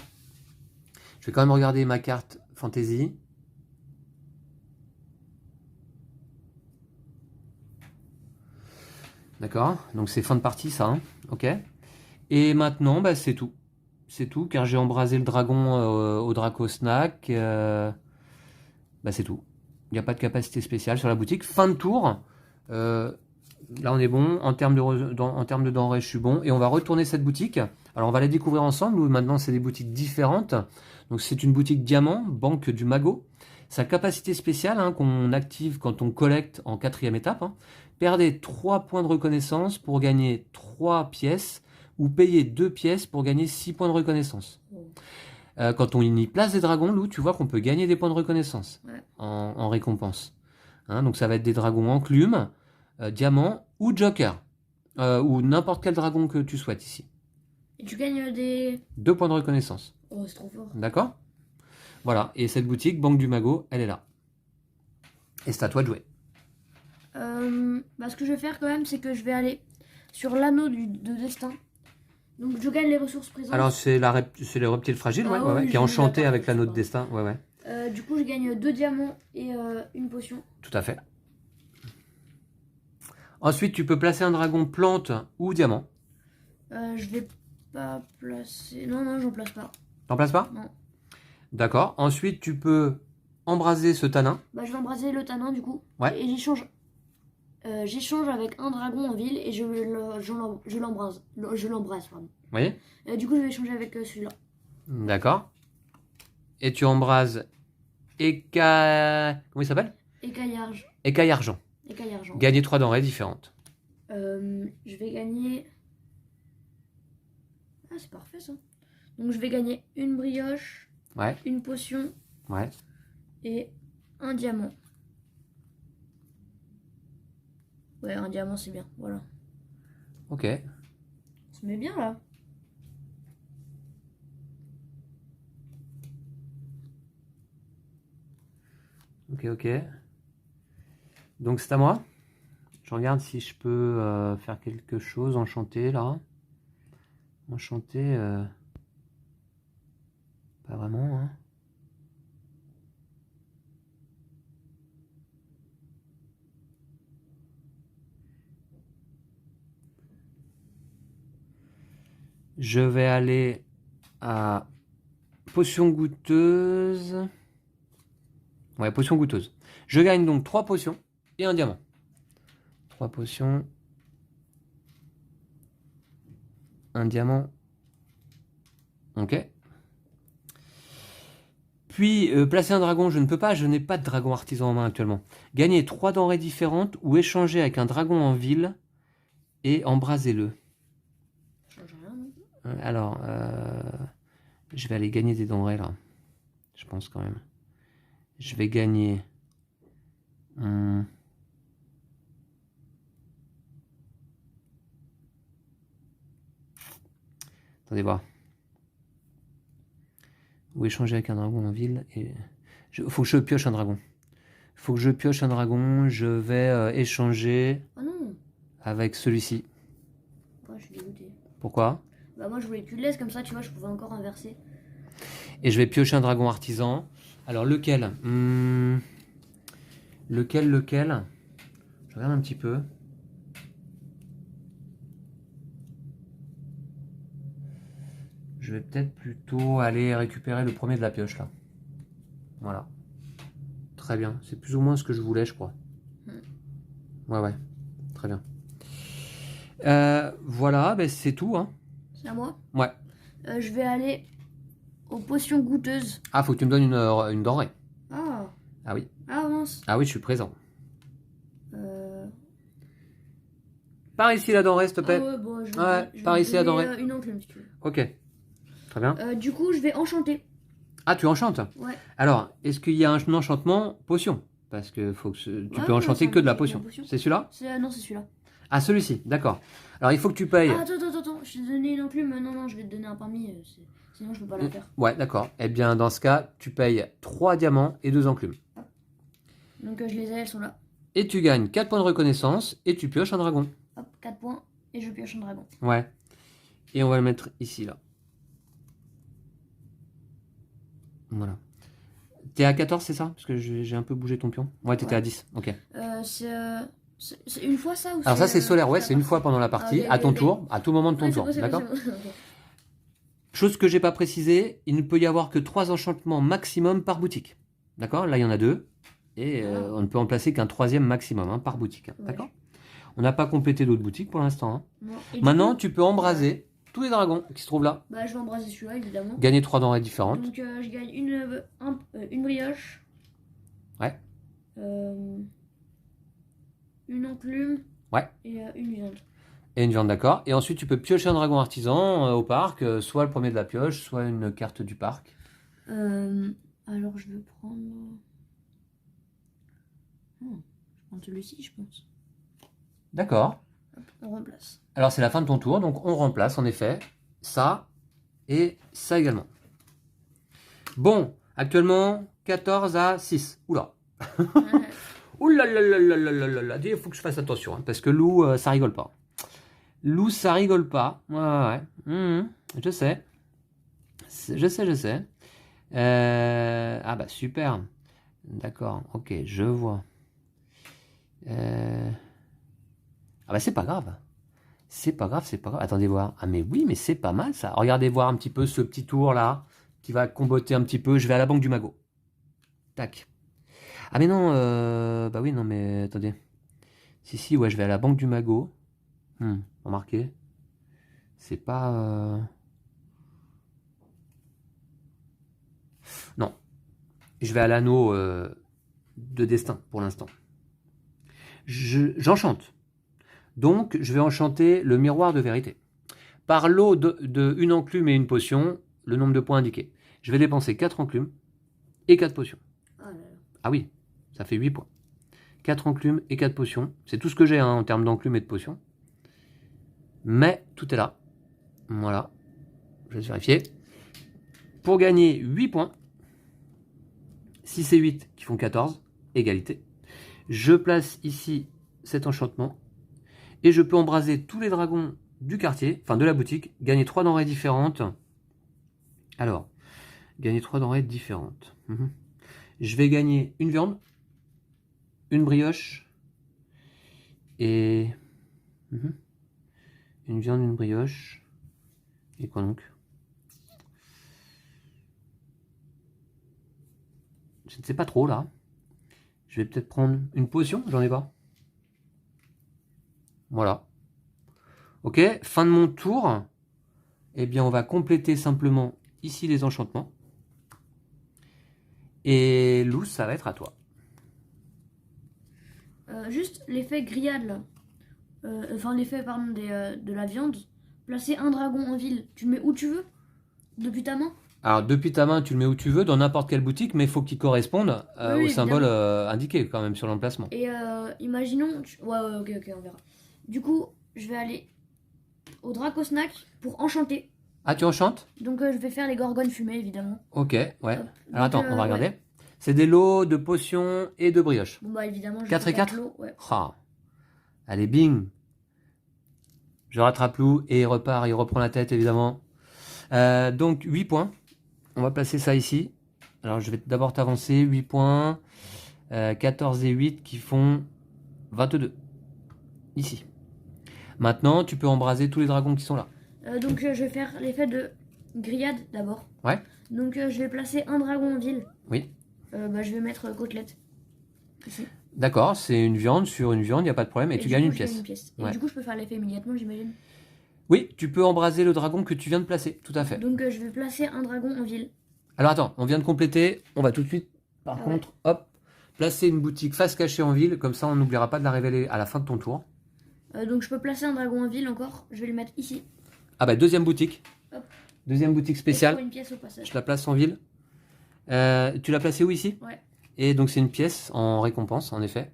Je vais quand même regarder ma carte fantasy. D'accord. Donc, c'est fin de partie, ça. Hein, ok. Et maintenant, bah, c'est tout. C'est tout, car j'ai embrasé le dragon au Draco Snack. C'est tout. Il n'y a pas de capacité spéciale sur la boutique. Fin de tour. Là, on est bon. En termes de denrées, je suis bon. Et on va retourner cette boutique. Alors, on va la découvrir ensemble. Maintenant, c'est des boutiques différentes. Donc, c'est une boutique diamant, banque du magot. Sa capacité spéciale, hein, qu'on active quand on collecte en 4e étape. Hein. Perdez 3 points de reconnaissance pour gagner 3 pièces. Ou payer 2 pièces pour gagner 6 points de reconnaissance. Quand on y place des dragons, Lou, tu vois qu'on peut gagner des points de reconnaissance en récompense. Hein, donc ça va être des dragons enclumes, diamants ou joker. Ou n'importe quel dragon que tu souhaites ici. Et tu gagnes des... 2 points de reconnaissance. Oh, c'est trop fort. D'accord? Voilà, et cette boutique, Banque du Magot, elle est là. Et c'est à toi de jouer. Ce que je vais faire quand même, c'est que je vais aller sur l'anneau de destin. Donc je gagne les ressources présentes. Alors c'est les reptiles fragiles, qui est enchanté avec l'anneau de destin. Du coup, je gagne 2 diamants et une potion. Tout à fait. Ensuite, tu peux placer un dragon plante ou diamant. Je vais pas placer... Non, j'en place pas. T'en places pas? Non. D'accord. Ensuite, tu peux embraser ce tanin. Je vais embraser le tanin du coup. Ouais. Et j'échange. J'échange avec un dragon en ville et je l'embrase. Je l'embrasse, pardon. Vous voyez? Du coup, je vais échanger avec celui-là. D'accord. Et tu embrases Comment il s'appelle? Écaillarge. Écaille argent. Écaillargent. Gagner 3 denrées différentes. Je vais gagner... Ah, c'est parfait ça. Donc, je vais gagner une brioche, Ouais. une potion Ouais. et un diamant. Ouais, un diamant, c'est bien. Voilà. Ok. Ça se met bien là. Ok. Donc c'est à moi. Je regarde si je peux faire quelque chose. Enchanté là. Enchanté. Pas vraiment. Hein. Je vais aller à potion goûteuse. Ouais, potion goûteuse. Je gagne donc 3 potions et un diamant. 3 potions. Un diamant. Ok. Puis, placer un dragon, je ne peux pas, je n'ai pas de dragon artisan en main actuellement. Gagner 3 denrées différentes ou échanger avec un dragon en ville et embrasez-le. Alors, je vais aller gagner des denrées là. Je pense quand même. Je vais gagner... Attendez voir. Ou échanger avec un dragon en ville. Et... Faut que je pioche un dragon. Je vais échanger avec celui-ci. Je suis dégoûté. Pourquoi? Moi, je voulais que tu le laisses comme ça, tu vois, je pouvais encore inverser. Et je vais piocher un dragon artisan. Alors, lequel? Lequel? Je regarde un petit peu. Je vais peut-être plutôt aller récupérer le premier de la pioche là. Voilà. Très bien. C'est plus ou moins ce que je voulais, je crois. Ouais. Très bien. Voilà, ben c'est tout. Hein. C'est à moi. Ouais. Je vais aller aux potions goûteuses. Ah, faut que tu me donnes une denrée. Ah. Ah oui. Ah mince. Ah oui, je suis présent. Par ici la denrée, s'il te plaît. Ah ouais, bon, je vais par te ici la donner, denrée. une enclume si tu veux. Ok. Très bien. Du coup, je vais enchanter. Ah, tu enchantes? Ouais. Alors, est-ce qu'il y a un enchantement potion? Parce que tu peux Ouais, enchanter ça que de la marche avec potion. la potion. C'est celui-là? Non, c'est celui-là. Ah, celui-ci, d'accord. Alors, il faut que tu payes. Ah, attends. Je t'ai donné une enclume. Non, je vais te donner un parmi. Sinon, je peux pas la faire. Ouais, d'accord. Eh bien, dans ce cas, tu payes 3 diamants et 2 enclumes. Donc, je les ai, elles sont là. Et tu gagnes 4 points de reconnaissance et tu pioches un dragon. Hop, 4 points. Et je pioche un dragon. Ouais. Et on va le mettre ici, là. Voilà. T'es à 14, c'est ça? Parce que j'ai un peu bougé ton pion. Ouais, t'étais à 10. Ok. C'est une fois ça ou Alors ça, c'est solaire. Ouais, c'est une fois pendant la partie, à ton tour, à tout moment de ton Ouais, tour. c'est bon, D'accord? c'est bon. Ok. Chose que j'ai pas précisé, il ne peut y avoir que 3 enchantements maximum par boutique. D'accord? Là, il y en a 2. Et on ne peut en placer qu'un 3e maximum hein, par boutique. Hein, Ouais. d'accord? On n'a pas complété d'autres boutiques pour l'instant. Hein. Non. Et Maintenant, du coup, tu peux embraser tous les dragons qui se trouvent là. bah, je vais embraser celui-là, évidemment. Gagner 3 denrées différentes. Donc, je gagne une brioche. Ouais. Une enclume. Ouais. Et une viande. Et une viande, d'accord. Et ensuite, tu peux piocher un dragon artisan au parc, soit le premier de la pioche, soit une carte du parc. Alors, je vais prendre... je vais prendre celui-ci, je pense. D'accord. Hop, on remplace. Alors, c'est la fin de ton tour, donc on remplace en effet ça et ça également. Bon, actuellement, 14 à 6. Oula. Oula là là là là là là là. Il faut que je fasse attention, hein, parce que loup, ça rigole pas. Loup, ça rigole pas. Ouais. Je sais. Je sais. Ah bah super. D'accord, ok, je vois. Ah bah c'est pas grave. C'est pas grave. Attendez voir. Ah mais oui, mais c'est pas mal ça. Regardez voir un petit peu ce petit tour là qui va comboter un petit peu. Je vais à la banque du magot. Tac. Ah mais non, bah oui, non mais attendez. Si, ouais, je vais à la banque du magot. Remarquez. C'est pas... Non. Je vais à l'anneau de destin pour l'instant. J'enchante. Donc, je vais enchanter le miroir de vérité. Par lot de une enclume et une potion, le nombre de points indiqué. Je vais dépenser 4 enclumes et 4 potions. Ah oui, ça fait 8 points. 4 enclumes et 4 potions. C'est tout ce que j'ai hein, en termes d'enclumes et de potions. Mais tout est là. Voilà. Je vais vérifier. Pour gagner 8 points, 6 et 8 qui font 14, égalité. Je place ici cet enchantement. Et je peux embraser tous les dragons du quartier, enfin de la boutique, gagner 3 denrées différentes. Alors, gagner 3 denrées différentes. Je vais gagner une viande, une brioche et... Une viande, une brioche. Et quoi donc? Je ne sais pas trop là. Je vais peut-être prendre une potion, j'en ai pas. Voilà. Ok, fin de mon tour. Eh bien, on va compléter simplement ici les enchantements. Et Lou, ça va être à toi. Juste l'effet grillade là. Enfin, l'effet, pardon, de la viande. Placer un dragon en ville. Tu le mets où tu veux? Depuis ta main? Alors, depuis ta main, tu le mets où tu veux, dans n'importe quelle boutique, mais il faut qu'il corresponde Oui, au symbole indiqué quand même sur l'emplacement. Et imaginons... Ouais, ok, on verra. Du coup, je vais aller au Draco Snack pour enchanter. Ah, tu enchantes? Donc, je vais faire les gorgones fumées, évidemment. Ok, ouais. Hop. Alors, attends, on va regarder. Ouais. C'est des lots de potions et de brioches. Bon, bah, évidemment, je 4 vais et faire 4 l'eau, ouais. Ah. Allez, bing. Je rattrape Lou et il repart, il reprend la tête, évidemment. Donc, 8 points. On va placer ça ici. Alors, je vais d'abord t'avancer. 8 points. 14 et 8 qui font 22. Ici. Maintenant, tu peux embraser tous les dragons qui sont là. Donc, je vais faire l'effet de grillade d'abord. Ouais. Donc je vais placer un dragon en ville. Oui. Je vais mettre côtelette. Ici. D'accord, c'est une viande sur une viande, il n'y a pas de problème, et tu gagnes une pièce. Et du coup, je peux faire l'effet immédiatement, j'imagine. Oui, tu peux embraser le dragon que tu viens de placer, tout à fait. Donc je vais placer un dragon en ville. Alors attends, on vient de compléter, on va tout de suite, par contre, hop, placer une boutique face cachée en ville, comme ça on n'oubliera pas de la révéler à la fin de ton tour. Donc je peux placer un dragon en ville encore, je vais le mettre ici. Ah bah deuxième boutique. Hop. Deuxième boutique spéciale. Une pièce au passage. Je la place en ville. Tu l'as placée où ici? Ouais. Et donc c'est une pièce en récompense, en effet.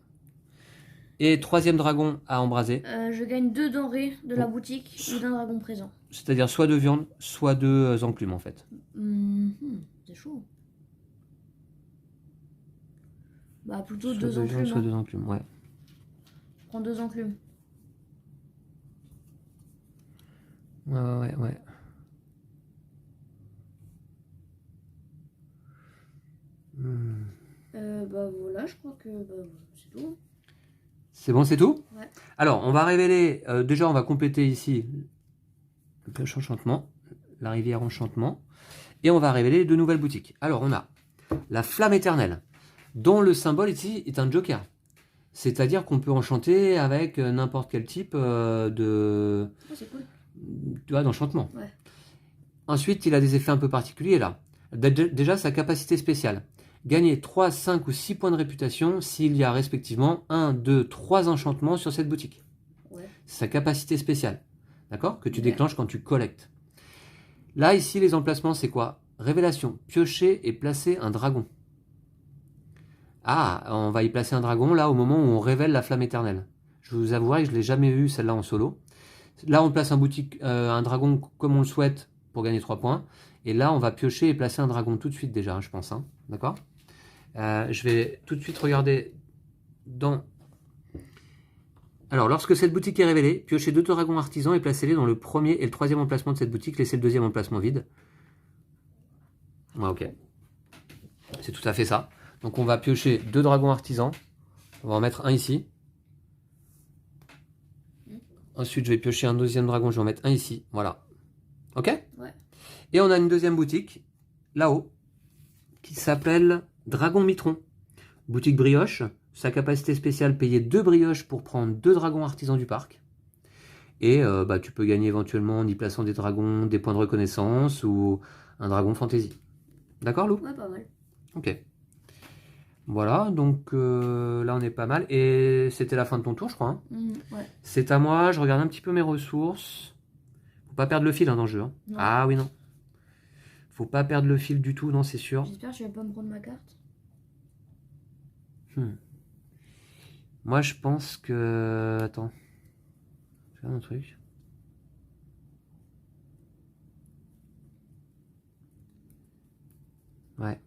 Et troisième dragon à embraser. Je gagne 2 denrées de la boutique ou d'un dragon présent. C'est-à-dire soit 2 viandes, soit 2 enclumes en fait. C'est chaud. Bah plutôt Soit 2 2 enclumes. viandes, soit 2 enclumes, ouais. Je prends 2 enclumes. Ouais. Bah voilà, je crois que c'est tout. C'est bon, c'est tout? Ouais. Alors, on va révéler, déjà on va compléter ici le pioche enchantement, la rivière enchantement, et on va révéler 2 nouvelles boutiques. Alors, on a la flamme éternelle, dont le symbole ici est un joker. C'est-à-dire qu'on peut enchanter avec n'importe quel type de... Oh, c'est cool. Tu vois, d'enchantement. Ouais. Ensuite, il a des effets un peu particuliers là. Déjà, sa capacité spéciale. Gagner 3, 5 ou 6 points de réputation s'il y a respectivement 1, 2, 3 enchantements sur cette boutique. Ouais. C'est sa capacité spéciale. D'accord? Que tu déclenches quand tu collectes. Là, ici, les emplacements, c'est quoi? Révélation. Piocher et placer un dragon. Ah, on va y placer un dragon là au moment où on révèle la flamme éternelle. Je vous avouerai que je ne l'ai jamais eu celle-là en solo. Là, on place un dragon comme on le souhaite pour gagner 3 points. Et là, on va piocher et placer un dragon tout de suite déjà, je pense. Hein. D'accord? Je vais tout de suite regarder dans... Alors, lorsque cette boutique est révélée, piochez 2 dragons artisans et placez-les dans le premier et le troisième emplacement de cette boutique. Laissez le deuxième emplacement vide. Ouais, ok. C'est tout à fait ça. Donc, on va piocher 2 dragons artisans. On va en mettre un ici. Ensuite, je vais piocher un deuxième dragon. Je vais en mettre un ici. Voilà. Ok? Ouais. Et on a une deuxième boutique, là-haut, qui s'appelle Dragon Mitron. Boutique brioche. Sa capacité spéciale, payer 2 brioches pour prendre 2 dragons artisans du parc. Et tu peux gagner éventuellement en y plaçant des dragons, des points de reconnaissance ou un dragon fantasy. D'accord, Lou? Ouais, pas mal. Ok. Voilà, donc là on est pas mal. Et c'était la fin de ton tour, je crois. Hein. Ouais. C'est à moi, je regarde un petit peu mes ressources. Faut pas perdre le fil dans le jeu. Hein. Ah oui, non. Faut pas perdre le fil du tout, non, c'est sûr. J'espère que tu vas pas me prendre ma carte. Moi, je pense que... Attends. Je vais faire un truc. Ouais.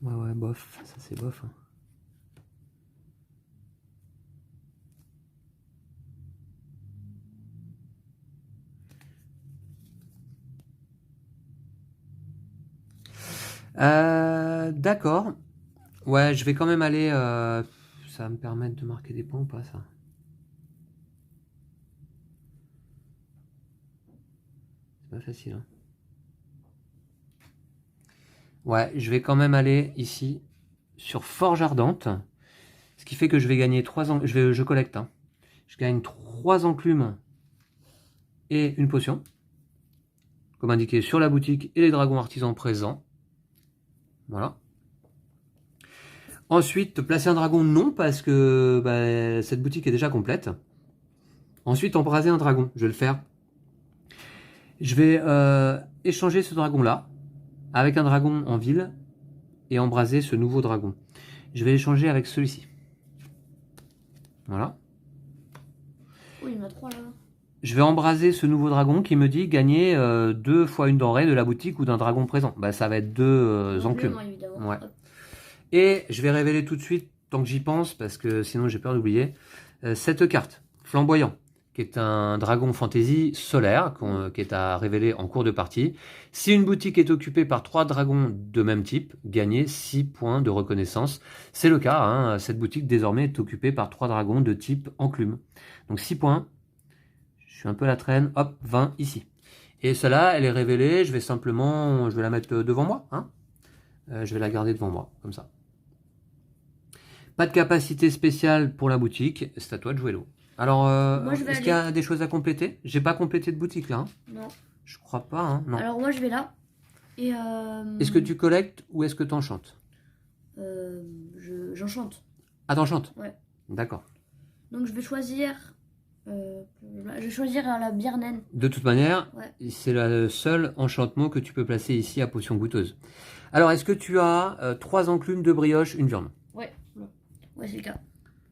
Ouais, bof. Ça, c'est bof. Hein. D'accord. Ouais, je vais quand même aller... Ça va me permettre de marquer des points ou pas, ça? C'est pas facile, hein. Ouais, je vais quand même aller ici, sur Forge Ardente. Ce qui fait que je vais gagner 3 enclumes. Je collecte, hein. Je gagne 3 enclumes et une potion. Comme indiqué sur la boutique et les dragons artisans présents. Voilà. Ensuite, placer un dragon, non, parce que cette boutique est déjà complète. Ensuite, embraser un dragon, je vais le faire. Je vais échanger ce dragon-là avec un dragon en ville et embraser ce nouveau dragon. Je vais l'échanger avec celui-ci. Voilà. Oh, il y en a 3 là. Je vais embraser ce nouveau dragon qui me dit gagner 2 fois une denrée de la boutique ou d'un dragon présent. Bah, ça va être 2 enclumes. Ouais. Et je vais révéler tout de suite, tant que j'y pense, parce que sinon j'ai peur d'oublier, cette carte. Flamboyant. qui est un dragon fantasy solaire, qui est à révéler en cours de partie. Si une boutique est occupée par 3 dragons de même type, gagnez 6 points de reconnaissance. C'est le cas, hein, cette boutique désormais est occupée par 3 dragons de type enclume. Donc 6 points, je suis un peu à la traîne, hop, 20 ici. Et celle-là, elle est révélée, je vais la mettre devant moi, hein. Je vais la garder devant moi, comme ça. Pas de capacité spéciale pour la boutique, c'est à toi de jouer l'eau. Alors, est-ce qu'il y a des choses à compléter? J'ai pas complété de boutique là. Hein. Non. Je crois pas, hein. Non. Alors moi je vais là. Et Est-ce que tu collectes ou est-ce que tu enchantes? J'enchante. Ah, t'enchantes? Ouais. D'accord. Donc je vais choisir... je vais choisir la bière naine. De toute manière, ouais. C'est le seul enchantement que tu peux placer ici à potion goûteuse. Alors, est-ce que tu as 3 enclumes, 2 brioches, une viande? Ouais. Ouais, c'est le cas.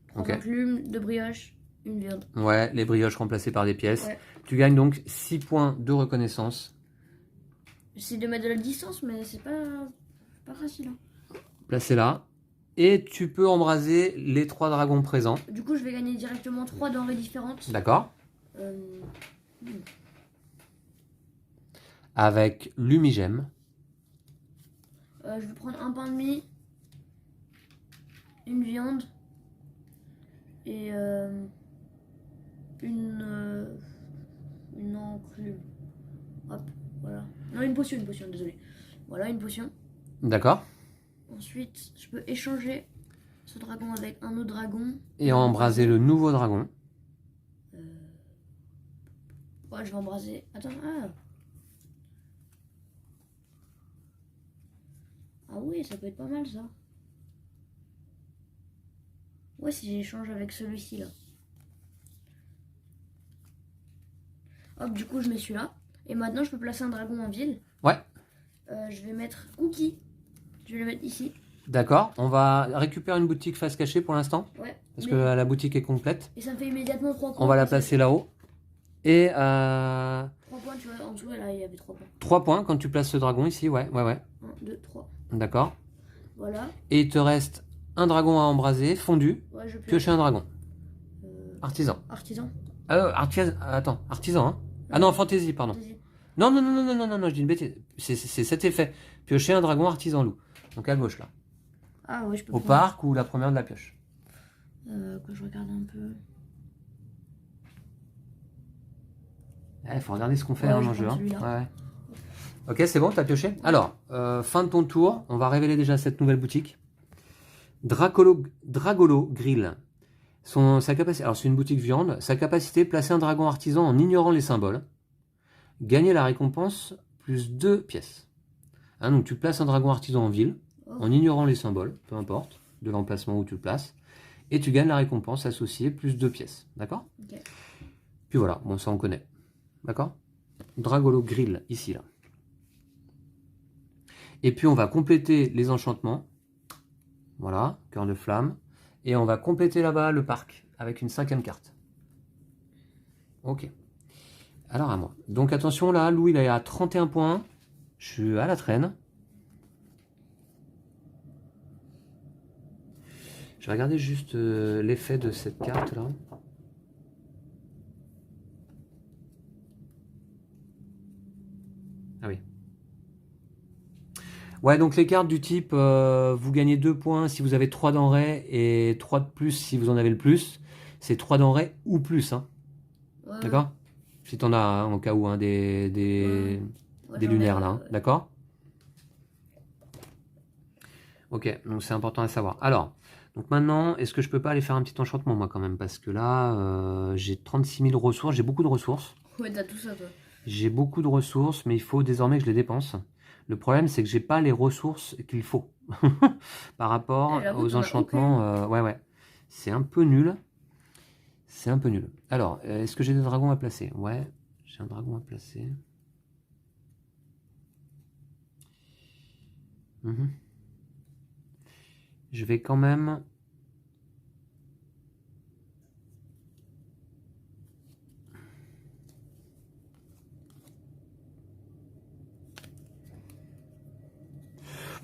3 okay. enclumes, 2 brioches, une viande. Ouais, les brioches remplacées par des pièces. Ouais. Tu gagnes donc 6 points de reconnaissance. J'essaie de mettre de la distance, mais c'est pas facile. Hein. Placé là. Et tu peux embraser les 3 dragons présents. Du coup, je vais gagner directement 3 denrées différentes. D'accord. Avec l'humigème. Je vais prendre un pain de mie, une viande et une enclume. Hop, voilà. Non, une potion, désolé. Voilà, une potion. D'accord. Ensuite, je peux échanger ce dragon avec un autre dragon. Et embraser le nouveau dragon. Ouais, je vais embraser. Attends, Ah oui, ça peut être pas mal ça. Ouais, si j'échange avec celui-ci là. Hop, du coup, je mets celui-là. Et maintenant, je peux placer un dragon en ville. Ouais. Je vais mettre Cookie. Je vais le mettre ici. D'accord. On va récupérer une boutique face cachée pour l'instant. Ouais. Parce que la boutique est complète. Et ça me fait immédiatement 3 points. On va la placer là-haut. Et 3 points, tu vois, en dessous, là, il y avait 3 points. 3 points quand tu places ce dragon ici, ouais. 1, 2, 3. D'accord. Voilà. Et il te reste un dragon à embraser, fondu. Ouais, je piocher un dragon. Artisan. Artisan. Attends, artisan, hein. Ah non, fantasy, pardon. Fantasy. Non, je dis une bêtise. C'est cet effet. Piocher un dragon artisan loup. Donc à gauche là. Ah ouais, je peux Au parc ou la première de la pioche. Que je regarde un peu. Il faut regarder ce qu'on fait dans le jeu. Hein. Ouais. Ok, c'est bon, t'as pioché. Alors, fin de ton tour, on va révéler déjà cette nouvelle boutique. Dragolo Grill. Sa capacité, alors c'est une boutique viande. Sa capacité, placer un dragon artisan en ignorant les symboles. Gagner la récompense plus 2 pièces. Hein, donc tu places un dragon artisan en ville, en ignorant les symboles, peu importe, de l'emplacement où tu le places. Et tu gagnes la récompense associée plus 2 pièces. D'accord? Okay. Puis voilà, bon ça on connaît. D'accord? Dragolo Grill, ici là. Et puis on va compléter les enchantements. Voilà, cœur de flamme. Et on va compléter là-bas le parc avec une 5e carte. Ok. Alors à moi. Donc attention là, Lou il est à 31 points. Je suis à la traîne. Je vais regarder juste l'effet de cette carte là. Ah oui. Ouais, donc les cartes du type vous gagnez 2 points si vous avez 3 denrées et 3 de plus si vous en avez le plus. C'est 3 denrées ou plus. Hein. Ouais. D'accord? Si t'en as hein, en cas où, hein, des lunaires là. Hein. D'accord? Ok, donc c'est important à savoir. Alors, donc maintenant, est-ce que je peux pas aller faire un petit enchantement moi quand même? Parce que là, j'ai 36 000 ressources, j'ai beaucoup de ressources. Ouais, t'as tout ça toi. J'ai beaucoup de ressources, mais il faut désormais que je les dépense. Le problème, c'est que j'ai pas les ressources qu'il faut par rapport aux enchantements. Ouais. C'est un peu nul. C'est un peu nul. Alors, est-ce que j'ai des dragons à placer? Ouais, j'ai un dragon à placer. Je vais quand même...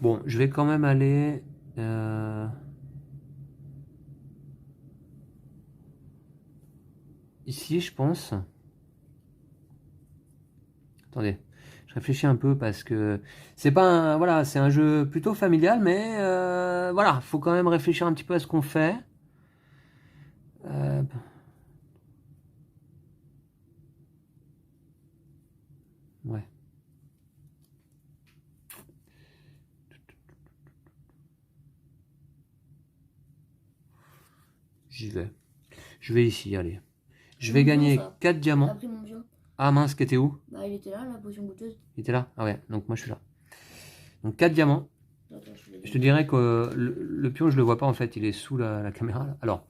Bon, je vais quand même aller... ici, je pense. Attendez, je réfléchis un peu parce que c'est pas un, voilà, c'est un jeu plutôt familial, mais voilà, faut quand même réfléchir un petit peu à ce qu'on fait. Euh, ouais. J'y vais. Je vais ici, allez. Je vais gagner 4 T'as diamants. pris mon pion. Ah mince, qui était où? Bah, il était là, la potion goûteuse. Il était là? Ah ouais, donc moi je suis là. Donc 4 diamants. Attends, Je te dirais que le pion, je le vois pas en fait, il est sous la caméra. Là. Alors,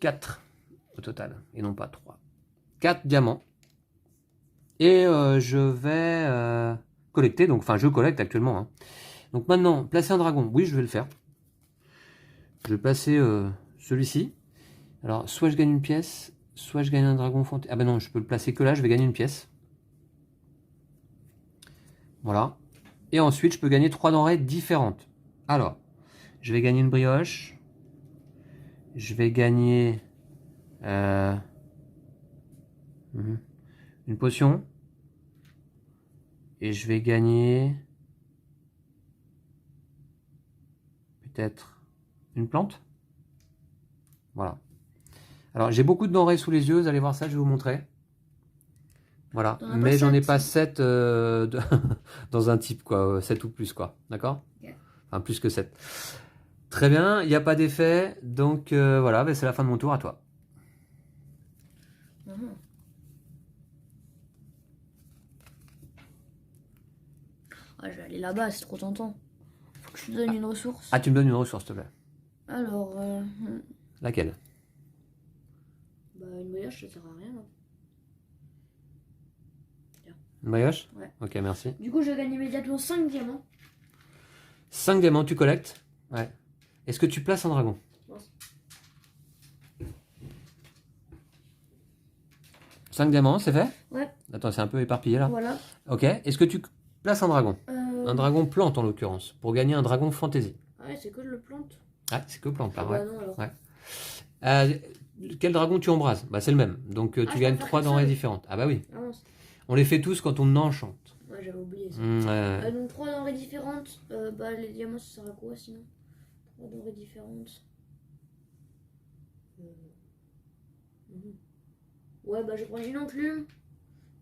4 au total, et non pas 3. 4 diamants. Et je vais collecter, donc enfin je collecte actuellement. Hein. Donc maintenant, placer un dragon, oui je vais le faire. Je vais placer celui-ci. Alors, soit je gagne une pièce, soit je gagne un dragon fantaisie. Ah ben non, je peux le placer que là, je vais gagner une pièce. Voilà. Et ensuite, je peux gagner 3 denrées différentes. Alors, je vais gagner une brioche. Je vais gagner une potion. Et je vais gagner peut-être une plante. Voilà. Alors, j'ai beaucoup de denrées sous les yeux. Vous allez voir ça, je vais vous montrer. Voilà. Mais j'en ai pas 7 dans un type, quoi. 7 ou plus, quoi. D'accord? Okay. Enfin, plus que 7. Très bien, il n'y a pas d'effet. Donc, voilà, ben, c'est la fin de mon tour, à toi. Ah, je vais aller là-bas, c'est trop tentant. Faut que je te donne une ressource. Ah, tu me donnes une ressource, s'il te plaît. Alors, Laquelle? bah, une brioche, ça sert à rien, là. Une brioche? Ouais. Ok, merci. Du coup, je gagne immédiatement 5 diamants. 5 diamants, tu collectes? Ouais. Est-ce que tu places un dragon? Non. 5 diamants, c'est fait? Ouais. Attends, c'est un peu éparpillé, là. Voilà. Ok, est-ce que tu places un dragon? Un dragon plante, en l'occurrence, pour gagner un dragon fantaisie. Ouais, c'est que je le plante. Ah, c'est que plante, là, Ah ouais. bah non, alors. Ouais. Quel dragon tu embrases? Bah, c'est le même. Donc, tu gagnes 3 denrées différentes. Ah bah oui. Ah non, on les fait tous quand on enchante. ouais, j'avais oublié ça. Donc 3 denrées différentes. Bah, les diamants, ça sert à quoi sinon? 3 denrées différentes. Ouais, bah, je vais prendre une enclume,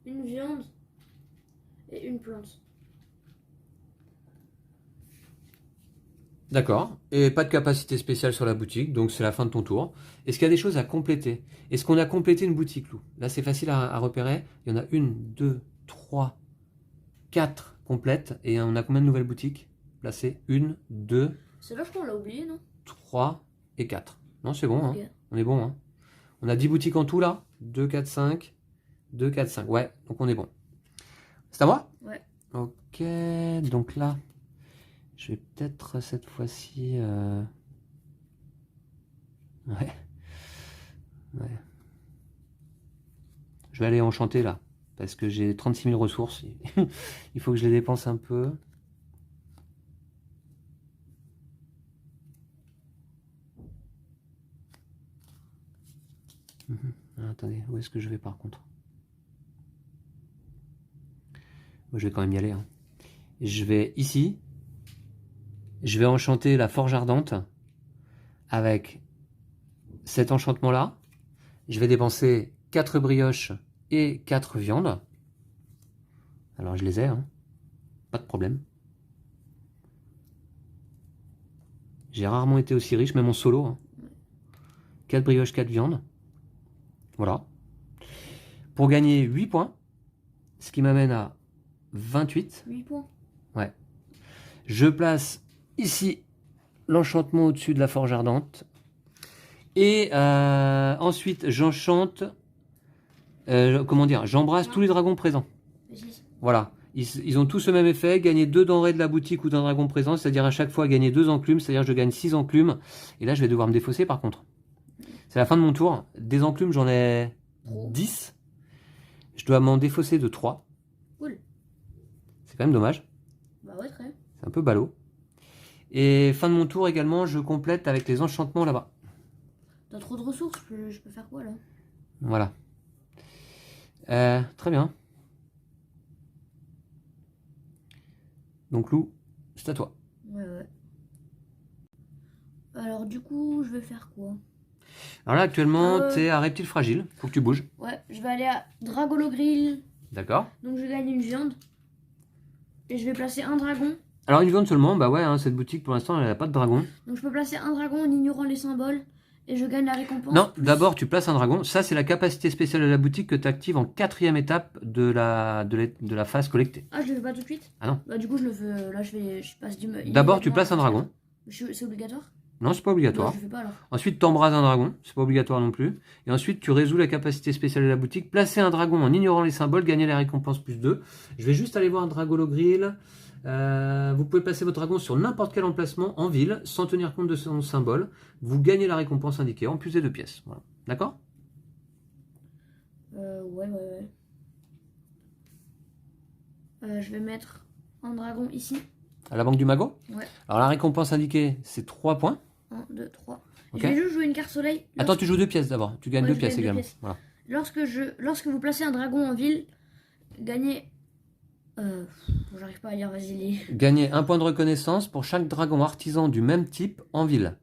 une viande et une plante. D'accord. Et pas de capacité spéciale sur la boutique, donc c'est la fin de ton tour. Est-ce qu'il y a des choses à compléter? Est-ce qu'on a complété une boutique, Lou? Là, c'est facile à repérer. Il y en a 1, 2, 3, 4 complètes. Et on a combien de nouvelles boutiques placées? 1, 2, Celle-là, je crois qu'on l'a oublié, non? 3 et 4. Non, c'est bon, Ok. hein. On est bon, hein. On a 10 boutiques en tout, là. 2, 4, 5. 2, 4, 5. Ouais, donc on est bon. C'est à moi? Ouais. Ok, donc là... Je vais peut-être cette fois-ci... Ouais. Je vais aller enchanter là. Parce que j'ai 36 000 ressources. Il faut que je les dépense un peu. Attendez, où est-ce que je vais par contre? Moi, je vais quand même y aller. Hein. Je vais ici. Je vais enchanter la forge ardente avec cet enchantement-là. Je vais dépenser 4 brioches et 4 viandes. Alors je les ai, hein. Pas de problème. J'ai rarement été aussi riche, même en solo. Hein. 4 brioches, 4 viandes. Voilà. Pour gagner 8 points, ce qui m'amène à 28. 8 points. Ouais. Je place ici l'enchantement au-dessus de la forge ardente. Et ensuite, j'enchante... comment dire? J'embrasse tous les dragons présents. Voilà. Ils ont tous le même effet. Gagner 2 denrées de la boutique ou d'un dragon présent, c'est-à-dire à chaque fois gagner 2 enclumes, c'est-à-dire je gagne 6 enclumes. Et là, je vais devoir me défausser par contre. C'est la fin de mon tour. Des enclumes, j'en ai 10. Je dois m'en défausser de 3. Cool. C'est quand même dommage. Bah ouais, très. C'est un peu ballot. Et fin de mon tour également, je complète avec les enchantements là-bas. T'as trop de ressources, je peux faire quoi là? Voilà. Très bien. Donc Lou, c'est à toi. Ouais. Alors du coup, je vais faire quoi? Alors là, actuellement, t'es à reptile fragile. Faut que tu bouges. Ouais, je vais aller à Dragolo Grill. D'accord. Donc je gagne une viande. Et je vais placer un dragon. Alors une viande seulement, bah ouais, hein, cette boutique pour l'instant, elle n'a pas de dragon. Donc je peux placer un dragon en ignorant les symboles. Et je gagne la récompense. Non, d'abord tu places un dragon. Ça, c'est la capacité spéciale de la boutique que tu actives en 4e étape de la phase collectée. Ah, je le fais pas tout de suite? Ah non. Bah du coup, je le fais. Là, je passe du. D'abord, tu places un dragon. C'est obligatoire? Non, c'est pas obligatoire. Non, je le fais pas alors. Ensuite, tu embrases un dragon. C'est pas obligatoire non plus. Et ensuite, tu résous la capacité spéciale de la boutique. Placer un dragon en ignorant les symboles, gagner la récompense plus 2. Je vais juste aller voir Dragolo Grill. Vous pouvez placer votre dragon sur n'importe quel emplacement en ville sans tenir compte de son symbole. Vous gagnez la récompense indiquée en plus des 2 pièces. Voilà. D'accord? Ouais. Je vais mettre un dragon ici. À la banque du magot? Ouais. Alors la récompense indiquée, c'est 3 points. 1, 2, 3. Ok. Je vais juste jouer une carte soleil. Attends, tu joues 2 pièces d'abord. Tu gagnes Ouais, 2 je pièces gagne deux également. pièces. Voilà. Lorsque vous placez un dragon en ville, gagnez. J'arrive pas à lire, vas-y, les. Gagner 1 point de reconnaissance pour chaque dragon artisan du même type en ville.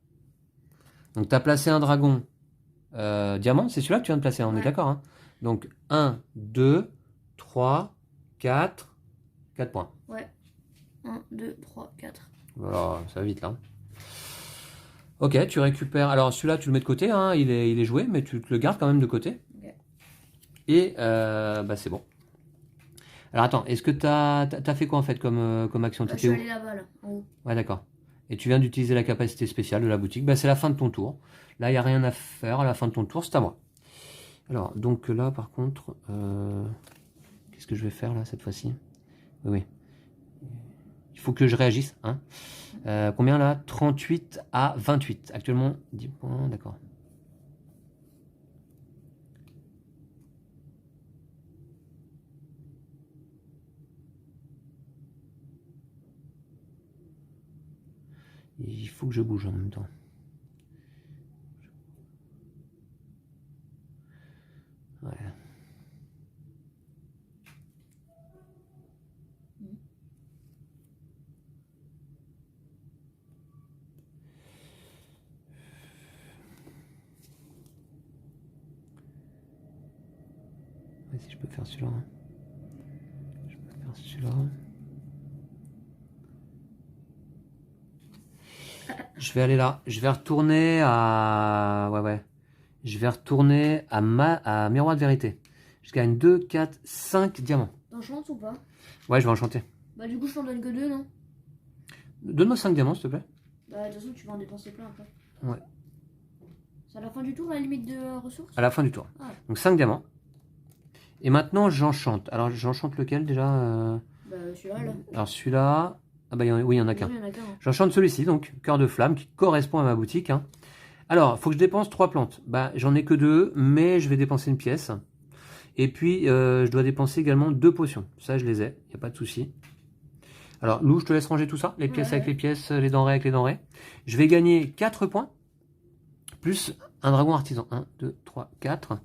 Donc tu as placé un dragon diamant, c'est celui-là que tu viens de placer, on est d'accord, hein? Donc 1, 2, 3, 4, 4 points. Ouais. 1, 2, 3, 4. Voilà, ça va vite là. Ok, tu récupères. Alors celui-là, tu le mets de côté, hein, il est joué, mais tu te le gardes quand même de côté. Ok. Et bah, c'est bon. Alors attends, est-ce que t'as fait quoi en fait comme action? Je suis allé là-bas, là, en haut. Ouais, d'accord. Et tu viens d'utiliser la capacité spéciale de la boutique. Bah, c'est la fin de ton tour. Là, il n'y a rien à faire. À la fin de ton tour, c'est à moi. Alors, donc là, par contre, qu'est-ce que je vais faire là cette fois-ci? Oui. Il faut que je réagisse. Hein. Combien là? 38 à 28. Actuellement, 10 points. D'accord. Il faut que je bouge en même temps. Ouais. Si je peux faire celui-là. Je peux faire celui-là. Je vais aller là. Je vais retourner à... Ouais. Je vais retourner à Miroir de Vérité. Je gagne 2, 4, 5 diamants. T'enchantes ou pas? Ouais, je vais enchanter. Bah du coup, je t'en donne que 2, non? Donne-moi 5 diamants, s'il te plaît. Bah de toute façon, tu vas en dépenser plein après. Ouais. C'est à la fin du tour, la limite de ressources? À la fin du tour. Ah. Donc 5 diamants. Et maintenant, j'enchante. Alors, j'enchante lequel déjà Bah celui-là, là. Alors, celui-là... Ah bah oui, il n'y en a qu'un. Il y en a qu'un, hein. J'enchante celui-ci, donc, cœur de flamme, qui correspond à ma boutique. Hein. Alors, il faut que je dépense 3 plantes. Bah, j'en ai que 2, mais je vais dépenser une pièce. Et puis, je dois dépenser également 2 potions. Ça, je les ai, il n'y a pas de souci. Alors, Lou, je te laisse ranger tout ça. Les pièces avec les pièces, les denrées avec les denrées. Je vais gagner 4 points, plus un dragon artisan. 1, 2, 3, 4.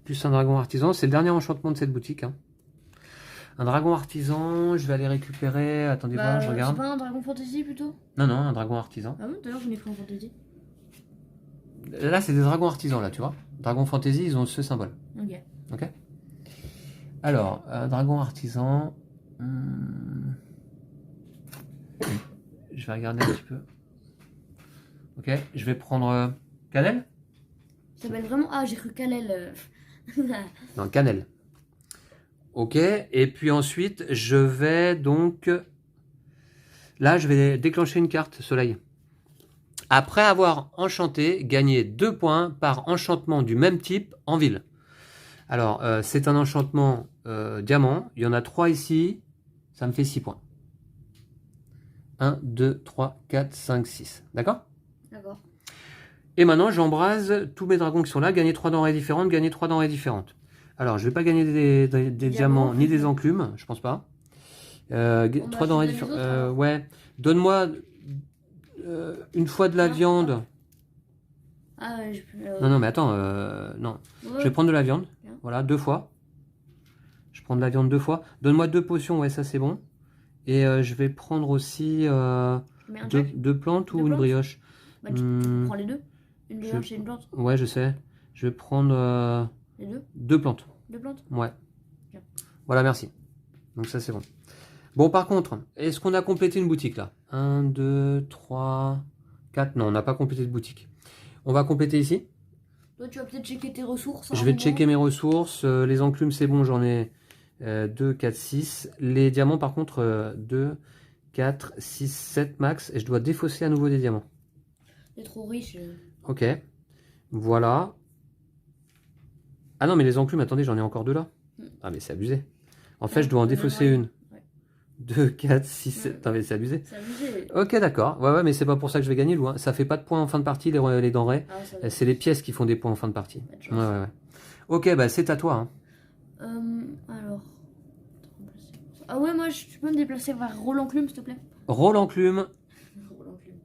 Plus un dragon artisan. C'est le dernier enchantement de cette boutique. Hein. Un dragon artisan, je vais aller récupérer... Attendez voir, je regarde. C'est pas un dragon fantasy plutôt? Non, un dragon artisan. Ah bon, d'ailleurs, j'en ai pris en fantasy. Là, c'est des dragons artisans, là, tu vois. Dragon fantasy, ils ont ce symbole. Ok. Alors, dragon artisan... Je vais regarder un petit peu. Ok, je vais prendre cannelle. Ça s'appelle vraiment... Ah, j'ai cru Kalel. Non, cannelle. Ok, et puis ensuite, je vais donc... Là, je vais déclencher une carte soleil. Après avoir enchanté, gagner 2 points par enchantement du même type en ville. Alors, c'est un enchantement diamant. Il y en a 3 ici. Ça me fait 6 points. 1, 2, 3, 4, 5, 6. D'accord? D'accord. Et maintenant, j'embrase tous mes dragons qui sont là. Gagner 3 denrées différentes. Gagner 3 denrées différentes. Alors, je ne vais pas gagner des diamants ni des enclumes. Je pense pas. 3 denrées différentes. Ouais. Donne-moi une fois de la viande. Ah, ouais, Non, non, mais attends, non. ouais. Je vais prendre de la viande. Bien. Voilà, 2 fois. Je prends de la viande 2 fois. Donne-moi 2 potions, ouais, ça c'est bon. Et je vais prendre aussi Je mets un check. deux plantes ou Deux une plantes. brioche. Bah, tu prends les deux. Une je- brioche et une plante. Ouais, je sais. Je vais prendre Les deux. 2 plantes. Deux plantes. Ouais. Bien. Voilà, merci. Donc ça c'est bon. Bon, par contre, est-ce qu'on a complété une boutique là? 1, 2, 3, 4. Non, on n'a pas complété de boutique. On va compléter ici. Toi, tu vas peut-être checker tes ressources. Je vais checker mes ressources. Les enclumes, c'est bon, j'en ai 2, 4, 6. Les diamants, par contre, 2, 4, 6, 7 max. Et je dois défausser à nouveau des diamants. T'es trop riche. Ok. Voilà. Ah non, mais les enclumes, attendez, j'en ai encore 2 là. Ah, mais c'est abusé. En fait, je dois en défausser une. Ouais. 2, 4, 6, 7. Non, mais c'est abusé. C'est abusé. Ok, d'accord. Ouais, ouais, mais c'est pas pour ça que je vais gagner, Lou. Ça fait pas de points en fin de partie, les denrées. Ah, ça C'est les pièces qui font des points en fin de partie. Pas de chance. Ouais, ouais, ouais. Ok, bah c'est à toi. Alors. Ah ouais, moi, tu peux me déplacer vers Roland Clume, s'il te plaît? Rôle enclume Roland Clume.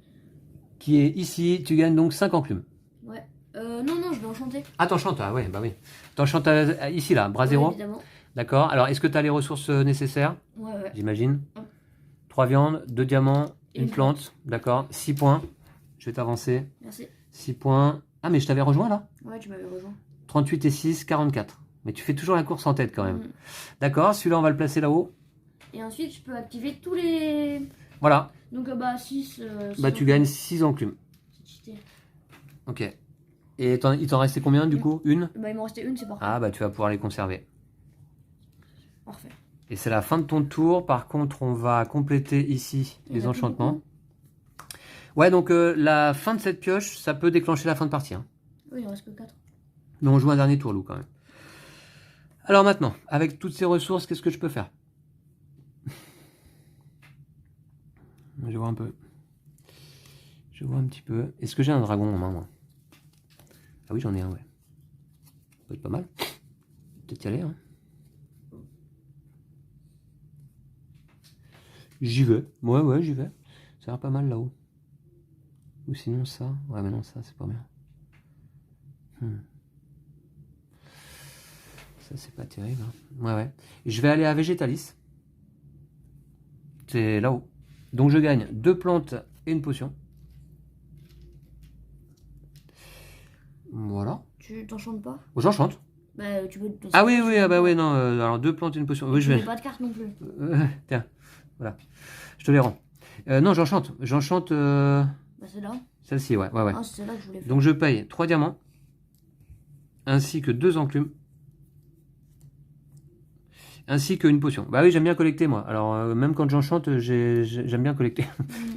qui est ici. Tu gagnes donc 5 enclumes. Ouais. Non, non, je vais enchanter. Ah, t'enchantes, ah ouais, bah oui. T'enchantes ici, là, bras Ouais, 0. évidemment. D'accord. Alors, est-ce que tu as les ressources nécessaires? Ouais, ouais. J'imagine. Hop. 3 viandes, 2 diamants, Et une une plante. D'accord. 6 points. Je vais t'avancer. Merci. 6 points. Ah, mais je t'avais rejoint là? Ouais, tu m'avais rejoint. 38 et 6, 44. Mais tu fais toujours la course en tête quand même. Mm. D'accord. Celui-là, on va le placer là-haut. Et ensuite, je peux activer tous les. Voilà. Donc, bah, 6. Bah, tu gagnes 6 enclumes. C'est cheaté. Ok. Et il t'en restait combien du coup? Une? Bah, il m'en restait une, c'est parfait. Ah, bah, tu vas pouvoir les conserver. Parfait. Et c'est la fin de ton tour. Par contre, on va compléter ici Il y en les a plus enchantements. beaucoup. Ouais, donc la fin de cette pioche, ça peut déclencher la fin de partie. Hein. Oui, il en reste que 4. Mais on joue un dernier tour, Lou, quand même. Alors maintenant, avec toutes ces ressources, qu'est-ce que je peux faire? Je vois un peu. Je vois un petit peu. Est-ce que j'ai un dragon en main, moi? Ah oui, j'en ai un, ouais. Ça peut être pas mal. Peut-être y aller, hein. J'y vais. Ouais, ouais, j'y vais. Ça a l'air pas mal là-haut. Ou sinon ça. Ouais, mais non, ça, c'est pas bien. Ça, c'est pas terrible. Hein. Ouais, ouais. Je vais aller à Végétalis. C'est là-haut. Donc, je gagne 2 plantes et une potion. Voilà. Tu t'enchantes pas? Oh, j'enchante. Bah, tu peux. Ah oui, oui, ah bah oui, non. Alors, 2 plantes et une potion. Oui, Tu je n'as vais. pas de carte non plus. Tiens, voilà. Je te les rends. Non, j'enchante. J'enchante Bah, c'est là. celle-ci, ouais, ouais, ouais. Ah, c'est là que je voulais faire. Donc, je paye 3 diamants. Ainsi que 2 enclumes. Ainsi qu'une potion. Bah oui, j'aime bien collecter, moi. Alors, même quand j'enchante, j'aime bien collecter.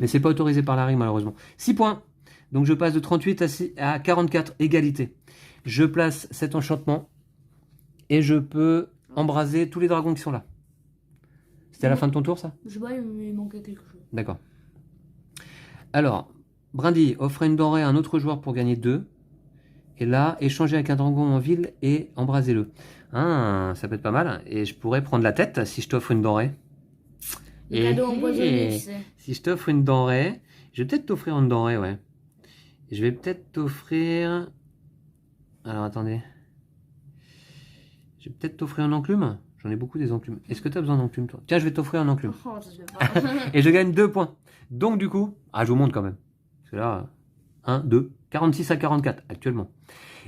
Mais c'est pas autorisé par la règle, malheureusement. 6 points. Donc, je passe de 38 à 44, égalité. Je place cet enchantement. Et je peux embraser tous les dragons qui sont là. C'était à la fin de ton tour, ça? Je sais pas, il manquait quelque chose. D'accord. Alors, Brindille, offre une denrée à un autre joueur pour gagner 2. Et là, échanger avec un dragon en ville et embraser-le. Ah, ça peut être pas mal. Et je pourrais prendre la tête si je t'offre une denrée. Le cadeau empoisonné, tu sais. Si je t'offre une denrée, je vais peut-être t'offrir une denrée, ouais. Je vais peut-être t'offrir... Alors, attendez. Je vais peut-être t'offrir un enclume. J'en ai beaucoup des enclumes. Est-ce que tu as besoin d'enclume, toi? Tiens, je vais t'offrir un enclume. Oh, ça se fait pas. Et je gagne 2 points. Donc, du coup... Ah, je vous montre quand même. Parce que là... 1, 2, 46 à 44 actuellement.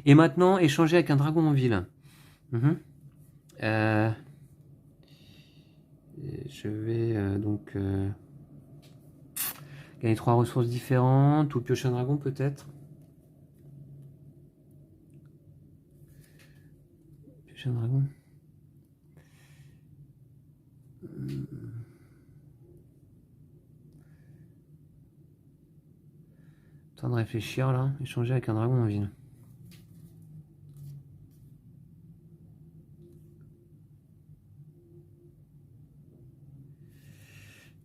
Et maintenant, échanger avec un dragon en ville. Je vais donc gagner 3 ressources différentes ou piocher un dragon peut-être. Piocher un dragon. En train de réfléchir là. Échanger avec un dragon en ville.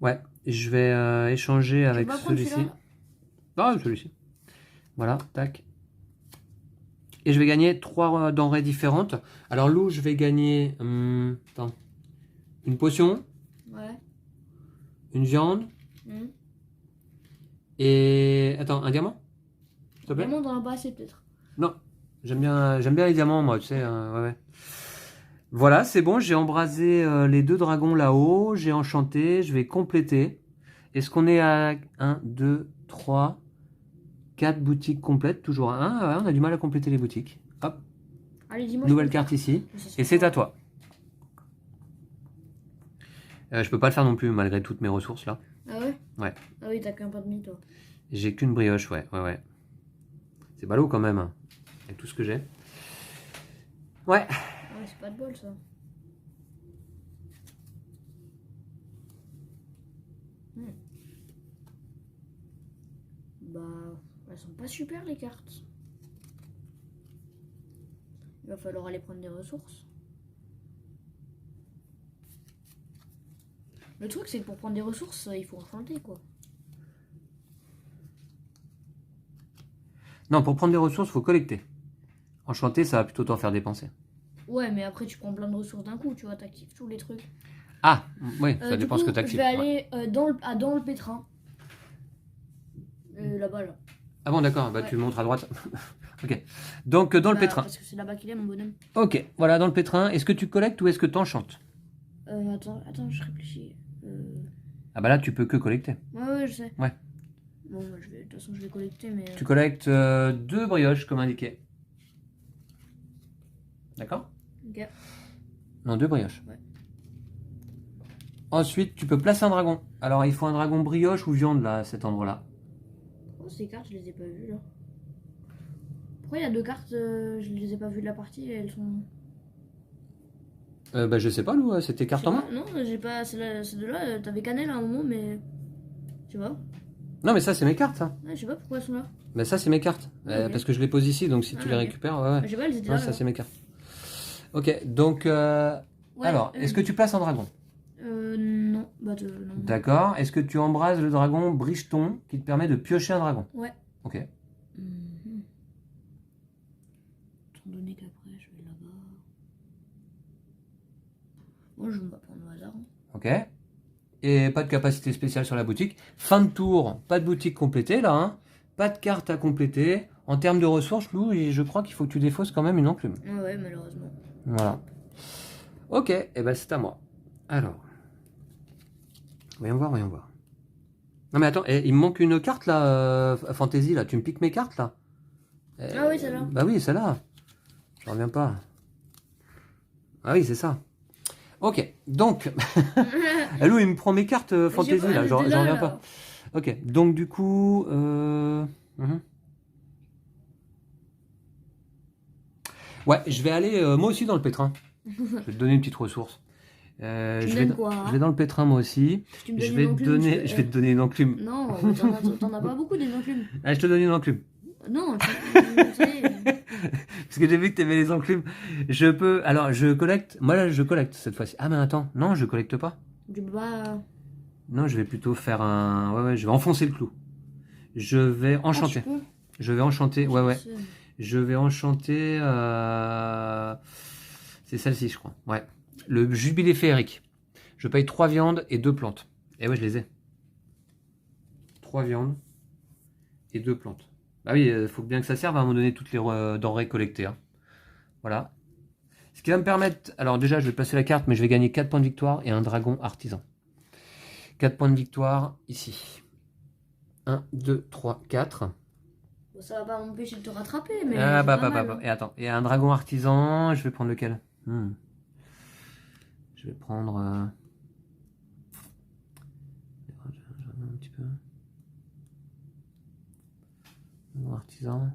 Ouais, je vais échanger avec celui-ci. Ah, celui-ci. Voilà, tac. Et je vais gagner 3 denrées différentes. Alors, Lou, je vais gagner attends, une potion. Ouais. Une viande. Mmh. Et... Attends, un diamant? S'il te plaît. Diamant, t'en as pas assez peut-être. Non, j'aime bien les diamants, moi, tu sais. Ouais. Voilà, c'est bon, j'ai embrasé les 2 dragons là-haut, j'ai enchanté, je vais compléter. Est-ce qu'on est à 1, 2, 3, 4 boutiques complètes, toujours à 1? Ouais, on a du mal à compléter les boutiques. Hop, Allez, dis-moi. nouvelle carte ici, et c'est à toi. Je peux pas le faire non plus, malgré toutes mes ressources, là. Ah ouais? Ouais. Ah oui, t'as qu'un pas demi, toi. J'ai qu'une brioche, ouais. C'est ballot quand même, hein, avec tout ce que j'ai. Ouais. Ah ouais, c'est pas de bol, ça. Bah, elles sont pas super, les cartes. Il va falloir aller prendre des ressources. Le truc, c'est que pour prendre des ressources, il faut enchanter, quoi. Non, pour prendre des ressources, faut collecter. Enchanter, ça va plutôt t'en faire dépenser. Ouais, mais après, tu prends plein de ressources d'un coup, tu vois, t'actives tous les trucs. Ah, oui, ça Du dépend coup, ce que t'actives. je vais aller dans le pétrin. Là-bas, là. Ah bon, d'accord, bah Ouais. tu le montres à droite. Ok. Donc, dans le pétrin. Parce que c'est là-bas qu'il est, mon bonhomme. Ok, voilà, dans le pétrin. Est-ce que tu collectes ou est-ce que tu enchantes? Attends, je réfléchis. Ah bah là, tu peux que collecter. Ouais, je sais. Ouais. Bon, bah, de toute façon, je vais collecter, mais... Tu collectes 2 brioches, comme indiqué. D'accord? Ok. Non, 2 brioches. Ouais. Ensuite, tu peux placer un dragon. Alors, il faut un dragon brioche ou viande, là, à cet endroit-là. Oh, ces cartes, je les ai pas vues, là. Pourquoi il y a 2 cartes, je les ai pas vues de la partie, et elles sont... Bah, je sais pas, Lou, c'était carte en main? Non, j'ai pas... Ces deux-là, t'avais Cannelle à un moment, mais... Tu vois? Non, mais ça, c'est mes cartes, ça. Ouais, je sais pas pourquoi elles sont là. Bah, ça, c'est mes cartes. Ok. Parce que je les pose ici, donc si tu les ok. récupères, ouais. Je sais pas, elles étaient Non, là. ça, alors. c'est mes cartes. Ok, donc, Ouais, alors, est-ce que tu places un dragon? Non. Bah, non. D'accord. Est-ce que tu embrases le dragon Bricheton qui te permet de piocher un dragon? Ouais. Ok. Étant donné qu'après, je vais là-bas... Bon, je vais pas prendre au hasard. Hein. Ok. Et pas de capacité spéciale sur la boutique. Fin de tour, pas de boutique complétée là. Hein. Pas de carte à compléter. En termes de ressources, Lou, je crois qu'il faut que tu défausses quand même une enclume. Ouais, malheureusement. Voilà. Ok, et ben c'est à moi. Alors. Voyons voir. Non mais attends, il me manque une carte là, Fantasy là. Tu me piques mes cartes là? Ah oui, celle-là. Bah oui, celle-là. Je reviens pas. Ah oui, c'est ça. Ok, donc. Lou, il me prend mes cartes Fantasy là, j'en reviens pas. Ok, donc du coup. Ouais, je vais aller moi aussi dans le pétrin. Je vais te donner une petite ressource. Je vais dans le pétrin moi aussi. Je vais te donner une enclume. Non, t'en as pas beaucoup des enclumes. Ah, je te donne une enclume. Non, Parce que j'ai vu que t'aimais les enclumes. Je peux. Alors, je collecte. Moi là, je collecte cette fois-ci. Ah, mais attends. Non, je collecte pas. Du bas. Non, je vais plutôt faire un. Ouais, je vais enfoncer le clou. Je vais enchanter. Je vais enchanter. Ouais. Je vais enchanter. C'est celle-ci, je crois. Ouais. Le jubilé féerique. Je paye 3 viandes et 2 plantes. Et ouais, je les ai. 3 viandes et 2 plantes. Bah oui, il faut bien que ça serve à un moment donné toutes les denrées collectées. Hein. Voilà. Ce qui va me permettre... Alors déjà, je vais placer la carte, mais je vais gagner 4 points de victoire et un dragon artisan. 4 points de victoire ici. 1, 2, 3, 4. Bon, ça va pas m'empêcher de te rattraper, mais... Et attends, et un dragon artisan, je vais prendre lequel? Je vais prendre... un petit peu... Artisan.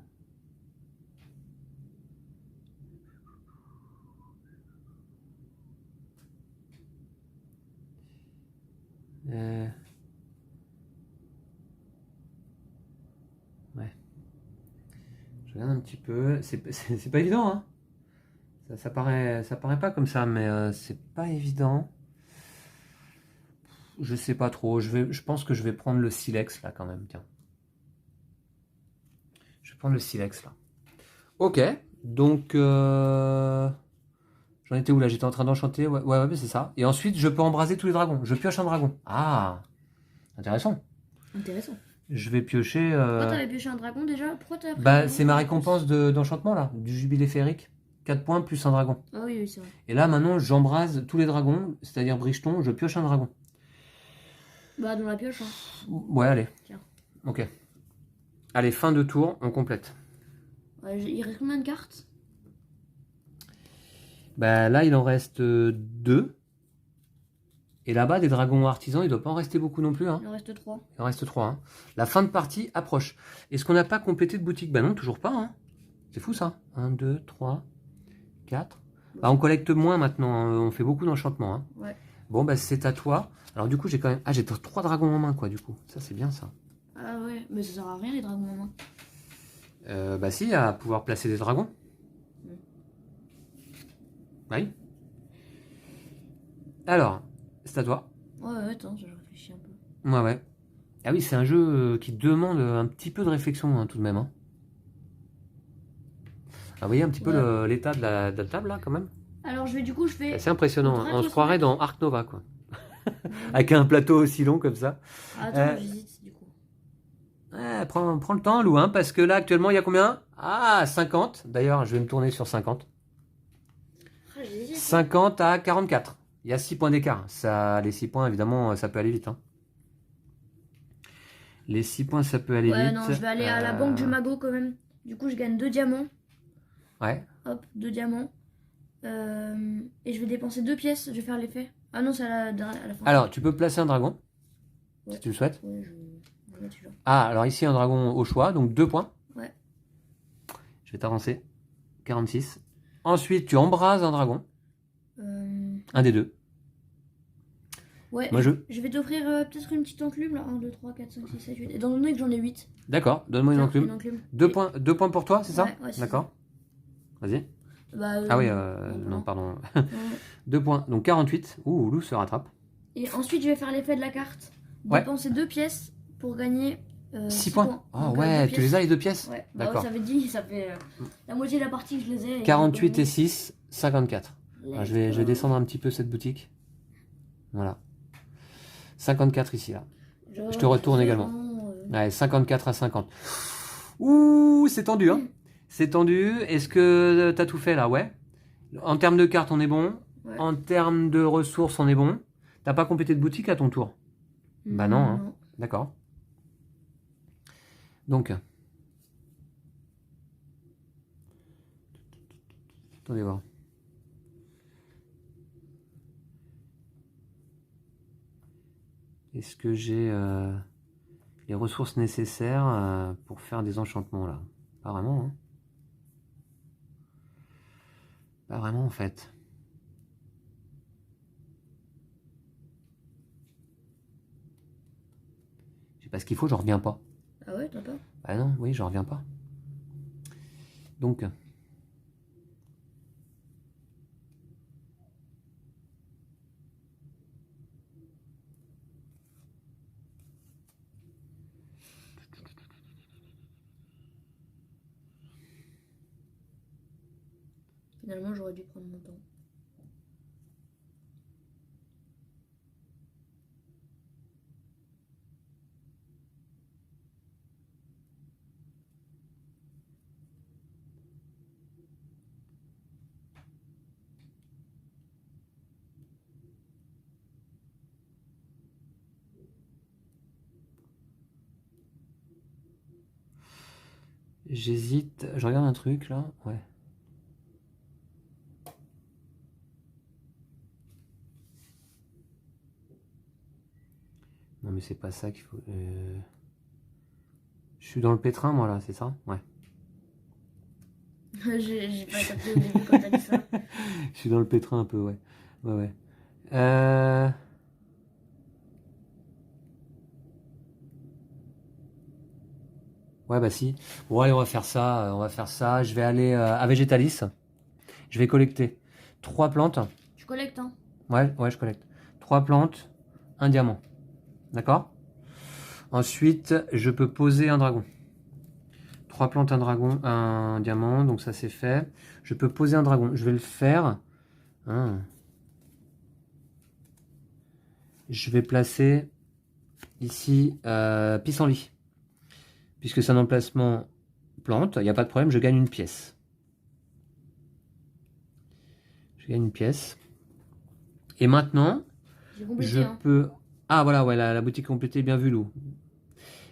Ouais. Je regarde un petit peu. C'est pas évident, hein. Ça paraît pas comme ça, mais c'est pas évident. Je sais pas trop. Je pense que je vais prendre le silex là quand même. Tiens. Je vais prendre le silex là. Ok. Donc j'en étais où là? J'étais en train d'enchanter. Ouais, c'est ça. Et ensuite, je peux embraser tous les dragons. Je pioche un dragon. Ah, intéressant. Intéressant. Je vais piocher... Pourquoi t'avais pioché un dragon déjà? Pourquoi t'as pris un Bah, dragon c'est ma en récompense d'enchantement, là, du jubilé féerique. 4 points plus un dragon. plus? Ah oui, oui, c'est vrai. Et là, maintenant, j'embrase tous les dragons, c'est-à-dire Bricheton, je pioche un dragon. Bah, dans la pioche, hein. Ouais, allez. Tiens. Ok. Allez, fin de tour, on complète. Ouais, il reste combien de cartes? Bah, là, il en reste 2. Et là-bas, des dragons artisans, il ne doit pas en rester beaucoup non plus. Hein. Il en reste 3. Il en reste 3. Hein. La fin de partie approche. Est-ce qu'on n'a pas complété de boutique? Bah non, toujours pas. Hein. C'est fou ça. 1, 2, 3, 4. Bah, on collecte moins maintenant. Hein. On fait beaucoup d'enchantements. Hein. Ouais. Bon, bah c'est à toi. Alors du coup, j'ai quand même... Ah, j'ai 3 dragons en main, quoi, du coup. Ça, c'est bien, ça. Ah ouais, mais ça sert à rien les dragons en main. Bah si, à pouvoir placer des dragons. Oui. Alors, c'est à toi. Ouais, attends, je réfléchis un peu. Ouais, ouais. Ah oui, c'est un jeu qui demande un petit peu de réflexion, hein, tout de même. Hein. Ah, vous voyez un petit peu l'état de la table, là, quand même. Alors, je fais... C'est impressionnant. On On se croirait dans Ark Nova, quoi. Ouais. Avec un plateau aussi long, comme ça. Attends, j'hésite, du coup. Ouais, prends le temps, Lou, hein, parce que là, actuellement, il y a combien? Ah, 50. D'ailleurs, je vais me tourner sur 50. Ah, j'hésite. 50 à 44. Il y a 6 points d'écart. Les 6 points, évidemment, ça peut aller vite. Hein. Les 6 points, ça peut aller vite. Ouais, non, je vais aller à la banque du magot, quand même. Du coup, je gagne 2 diamants. Ouais. Hop, 2 diamants. Et je vais dépenser 2 pièces. Je vais faire l'effet. Ah non, c'est à la fin. Alors, tu peux placer un dragon, Ouais. si tu le souhaites. Ouais, je vais mettre celui-là. Ah, alors ici, un dragon au choix, donc 2 points. Ouais. Je vais t'avancer. 46. Ensuite, tu embrases un dragon. Un des deux. Ouais, Moi, je vais t'offrir peut-être une petite enclume là. 1, 2, 3, 4, 5, 6, 7, 8. Étant donné que j'en ai 8. D'accord, donne-moi une Tiens, enclume. 2 points pour toi, c'est ça? Ouais, c'est D'accord. Vas-y. Bah, Ah oui, non, pardon. 2 points, donc 48. Ouh, Lou se rattrape. Et ensuite, je vais faire l'effet de la carte. Ouais. Dépenser 2 pièces pour gagner 6 points. Oh Donc, ouais, 2 tu les as les 2 pièces? Ouais, D'accord. ça fait la moitié de la partie que je les ai. 48 et 6, 54. Alors, je vais descendre un petit peu cette boutique. Voilà. 54 ici, là. Je te retourne également. Ouais, 54 à 50. Ouh, c'est tendu, hein. C'est tendu. Est-ce que t'as tout fait, là? Ouais. En termes de cartes, on est bon. Ouais. En termes de ressources, on est bon. T'as pas complété de boutique à ton tour? Bah non, hein. D'accord. Donc... Attendez voir. Est-ce que j'ai les ressources nécessaires pour faire des enchantements là? Pas vraiment. Hein. Pas vraiment en fait. J'ai pas ce qu'il faut, j'en reviens pas. Ah ouais, t'as pas? Bah non, oui, j'en reviens pas. Donc... Finalement, j'aurais dû prendre mon temps. J'hésite, je regarde un truc là, ouais. Non mais c'est pas ça qu'il faut... Je suis dans le pétrin moi là, c'est ça? Ouais. J'ai pas capté au début quand t'as dit ça. Je suis dans le pétrin un peu, ouais. Ouais, ouais. Ouais, bah si. Bon, allez, on va faire ça. On va faire ça. Je vais aller à Végétalis. Je vais collecter 3 plantes. Tu collectes, hein? Ouais, ouais, je collecte. 3 plantes, un diamant. D'accord? Ensuite, je peux poser un dragon. 3 plantes, un dragon, un diamant. Donc ça, c'est fait. Je peux poser un dragon. Je vais le faire. Hein. Je vais placer ici pissenlit. puisque c'est un emplacement plante, il n'y a pas de problème, je gagne une pièce. Je gagne une pièce. Et maintenant, J'ai complété, je hein. peux... Ah voilà, ouais, la boutique complétée, bien vu, Lou.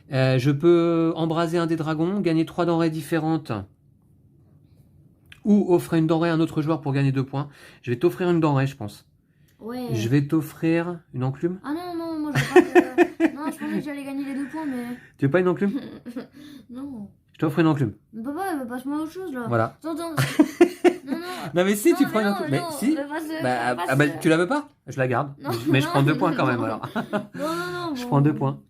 Je peux embraser un des dragons, gagner 3 denrées différentes, ou offrir une denrée à un autre joueur pour gagner 2 points. Je vais t'offrir une denrée, je pense. Ouais. Je vais t'offrir une enclume. Ah non, non, moi je veux pas. Non, je pensais que j'allais gagner les 2 points, mais. Tu veux pas une enclume? Non. Je t'offre une enclume. Mais papa, passe-moi autre chose là. Voilà. Attends, attends. Non, non. Non mais si, Non, tu mais prends une non, enclume. Mais non, si. mais passe- Bah, passe- ah bah, tu la veux pas? Je la garde. Non, Mais je prends 2 non, points quand même non. alors. Non, non, non. Je bon. prends 2 points.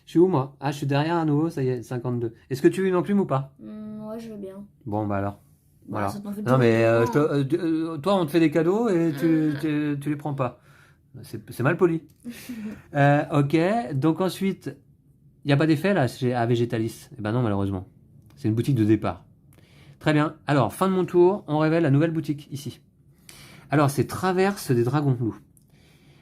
Je suis où moi? Ah, je suis derrière à nouveau, ça y est, 52. Est-ce que tu veux une enclume ou pas? Ouais, je veux bien. Bon bah alors. Bah, Voilà. ça t'en fait Non mais deux, toi on te fait des cadeaux et tu les prends pas. C'est mal poli. Ok, donc ensuite, il n'y a pas d'effet là à Végétalis? Eh ben non malheureusement. C'est une boutique de départ. Très bien. Alors, fin de mon tour, on révèle la nouvelle boutique ici. Alors, c'est Traverse des Dragons Loups.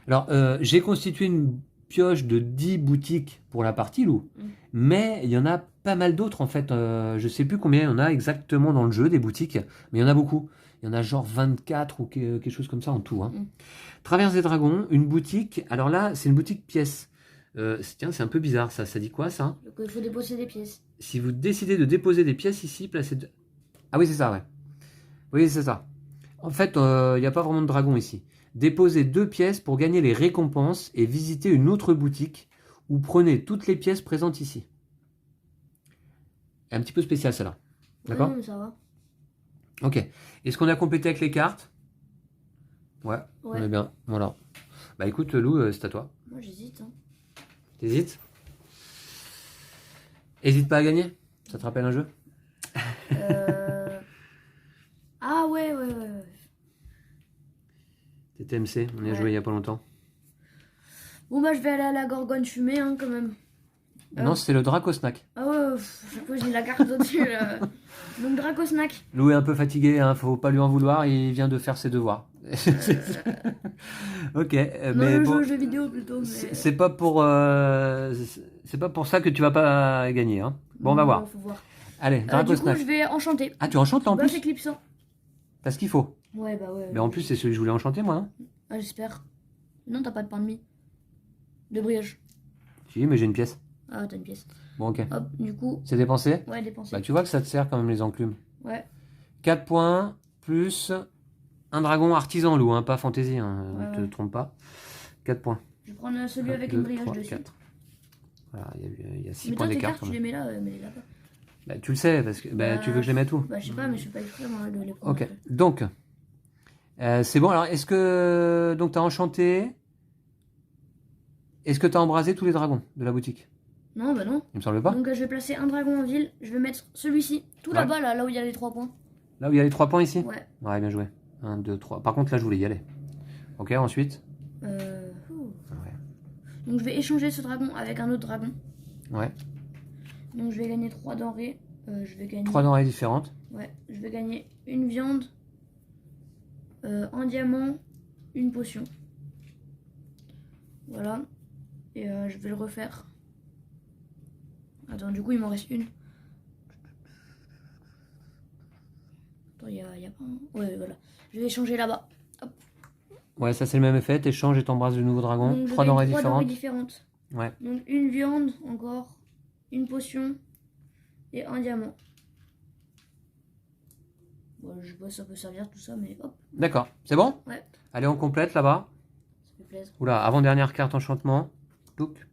Alors, j'ai constitué une pioche de 10 boutiques pour la partie loup, mais il y en a pas mal d'autres en fait. Je sais plus combien il y en a exactement dans le jeu des boutiques, mais il y en a beaucoup. Il y en a genre 24 ou quelque chose comme ça en tout. Hein. Traverse des Dragons, une boutique. Alors là, c'est une boutique pièce. Tiens, c'est un peu bizarre ça. Ça dit quoi ça? Donc il faut déposer des pièces. Si vous décidez de déposer des pièces ici, placez... Ah oui, c'est ça, ouais. Oui, c'est ça. En fait, il n'y a pas vraiment de dragon ici. Déposez 2 pièces pour gagner les récompenses et visiter une autre boutique ou prenez toutes les pièces présentes ici. Un petit peu spécial celle-là. D'accord? Ouais, ça va. Ok. Est-ce qu'on a complété avec les cartes? Ouais, on est bien. Voilà. Bah écoute, Lou, c'est à toi. Moi j'hésite. Hein. T'hésites? Hésite pas à gagner? Ça te rappelle un jeu? Ah ouais. TTMC, on y a joué il y a pas longtemps. Bon bah je vais aller à la Gorgone fumée hein, quand même. Non, c'est le Draco Snack. Ah ouais, chaque fois j'ai la carte au-dessus là. Donc Draco Snack. Lou est un peu fatigué, hein, faut pas lui en vouloir, il vient de faire ses devoirs. Ok, Non, mais je bon, joue aux jeux vidéo plutôt. Mais... c'est pas pour ça que tu vas pas gagner. Hein. Bon, on va voir. Faut voir. Allez, Draco Du coup, Snack. je vais enchanter. Ah, tu enchantes là en Buff plus? éclipsant. T'as ce qu'il faut. Ouais, bah ouais. Mais en plus, c'est celui que je voulais enchanter moi. Hein. Ah, j'espère. Non, t'as pas de pain de mie. De brioche. Si, mais j'ai une pièce. Ah, t'as une pièce. Bon, ok. Hop, du coup. C'est dépensé? Ouais, dépenser. Bah, tu vois que ça te sert quand même les enclumes. Ouais. 4 points plus un dragon artisan, Lou, hein, pas fantaisie, hein, Ouais, ne te trompe pas. 4 points. Je vais prendre celui 1, avec 2, une brioche 3, dessus. 4. Voilà, il y a 6 Mais points toi, tes d'écart. cartes, tu les mets là, mais les là-bas. Bah, tu le sais, parce que tu veux que je les mette où? Bah, je sais pas, mais je suis pas exprès, moi, de les prendre. Ok, donc, c'est bon. Alors, est-ce que donc t'as enchanté? Est-ce que t'as embrasé tous les dragons de la boutique? Non, bah non. Il me semble pas. Donc, je vais placer un dragon en ville. Je vais mettre celui-ci, tout là-bas, là où il y a les 3 points. Là où il y a les 3 points ici? Ouais. Ouais, bien joué. 1, 2, 3. Par contre, là, je voulais y aller. Ok, ensuite? Ouais. Donc, je vais échanger ce dragon avec un autre dragon. Ouais. Donc, je vais gagner 3 denrées. Je vais gagner... 3 denrées différentes. Ouais, je vais gagner une viande, un diamant, une potion. Voilà. Et je vais le refaire. Attends, du coup, il m'en reste une. Attends, il y a pas un... Ouais, voilà. Je vais échanger là-bas. Hop. Ouais, ça c'est le même effet. T'échanges et t'embrasses le nouveau dragon. Donc, 3 denrées trois denrées différentes. différentes. Ouais. Donc, une viande encore, une potion et un diamant. Bon, je sais pas si ça peut servir tout ça, mais hop. D'accord. C'est bon? Ouais. Allez, on complète là-bas. Ça fait plaisir. Oula, avant-dernière carte enchantement. Touc.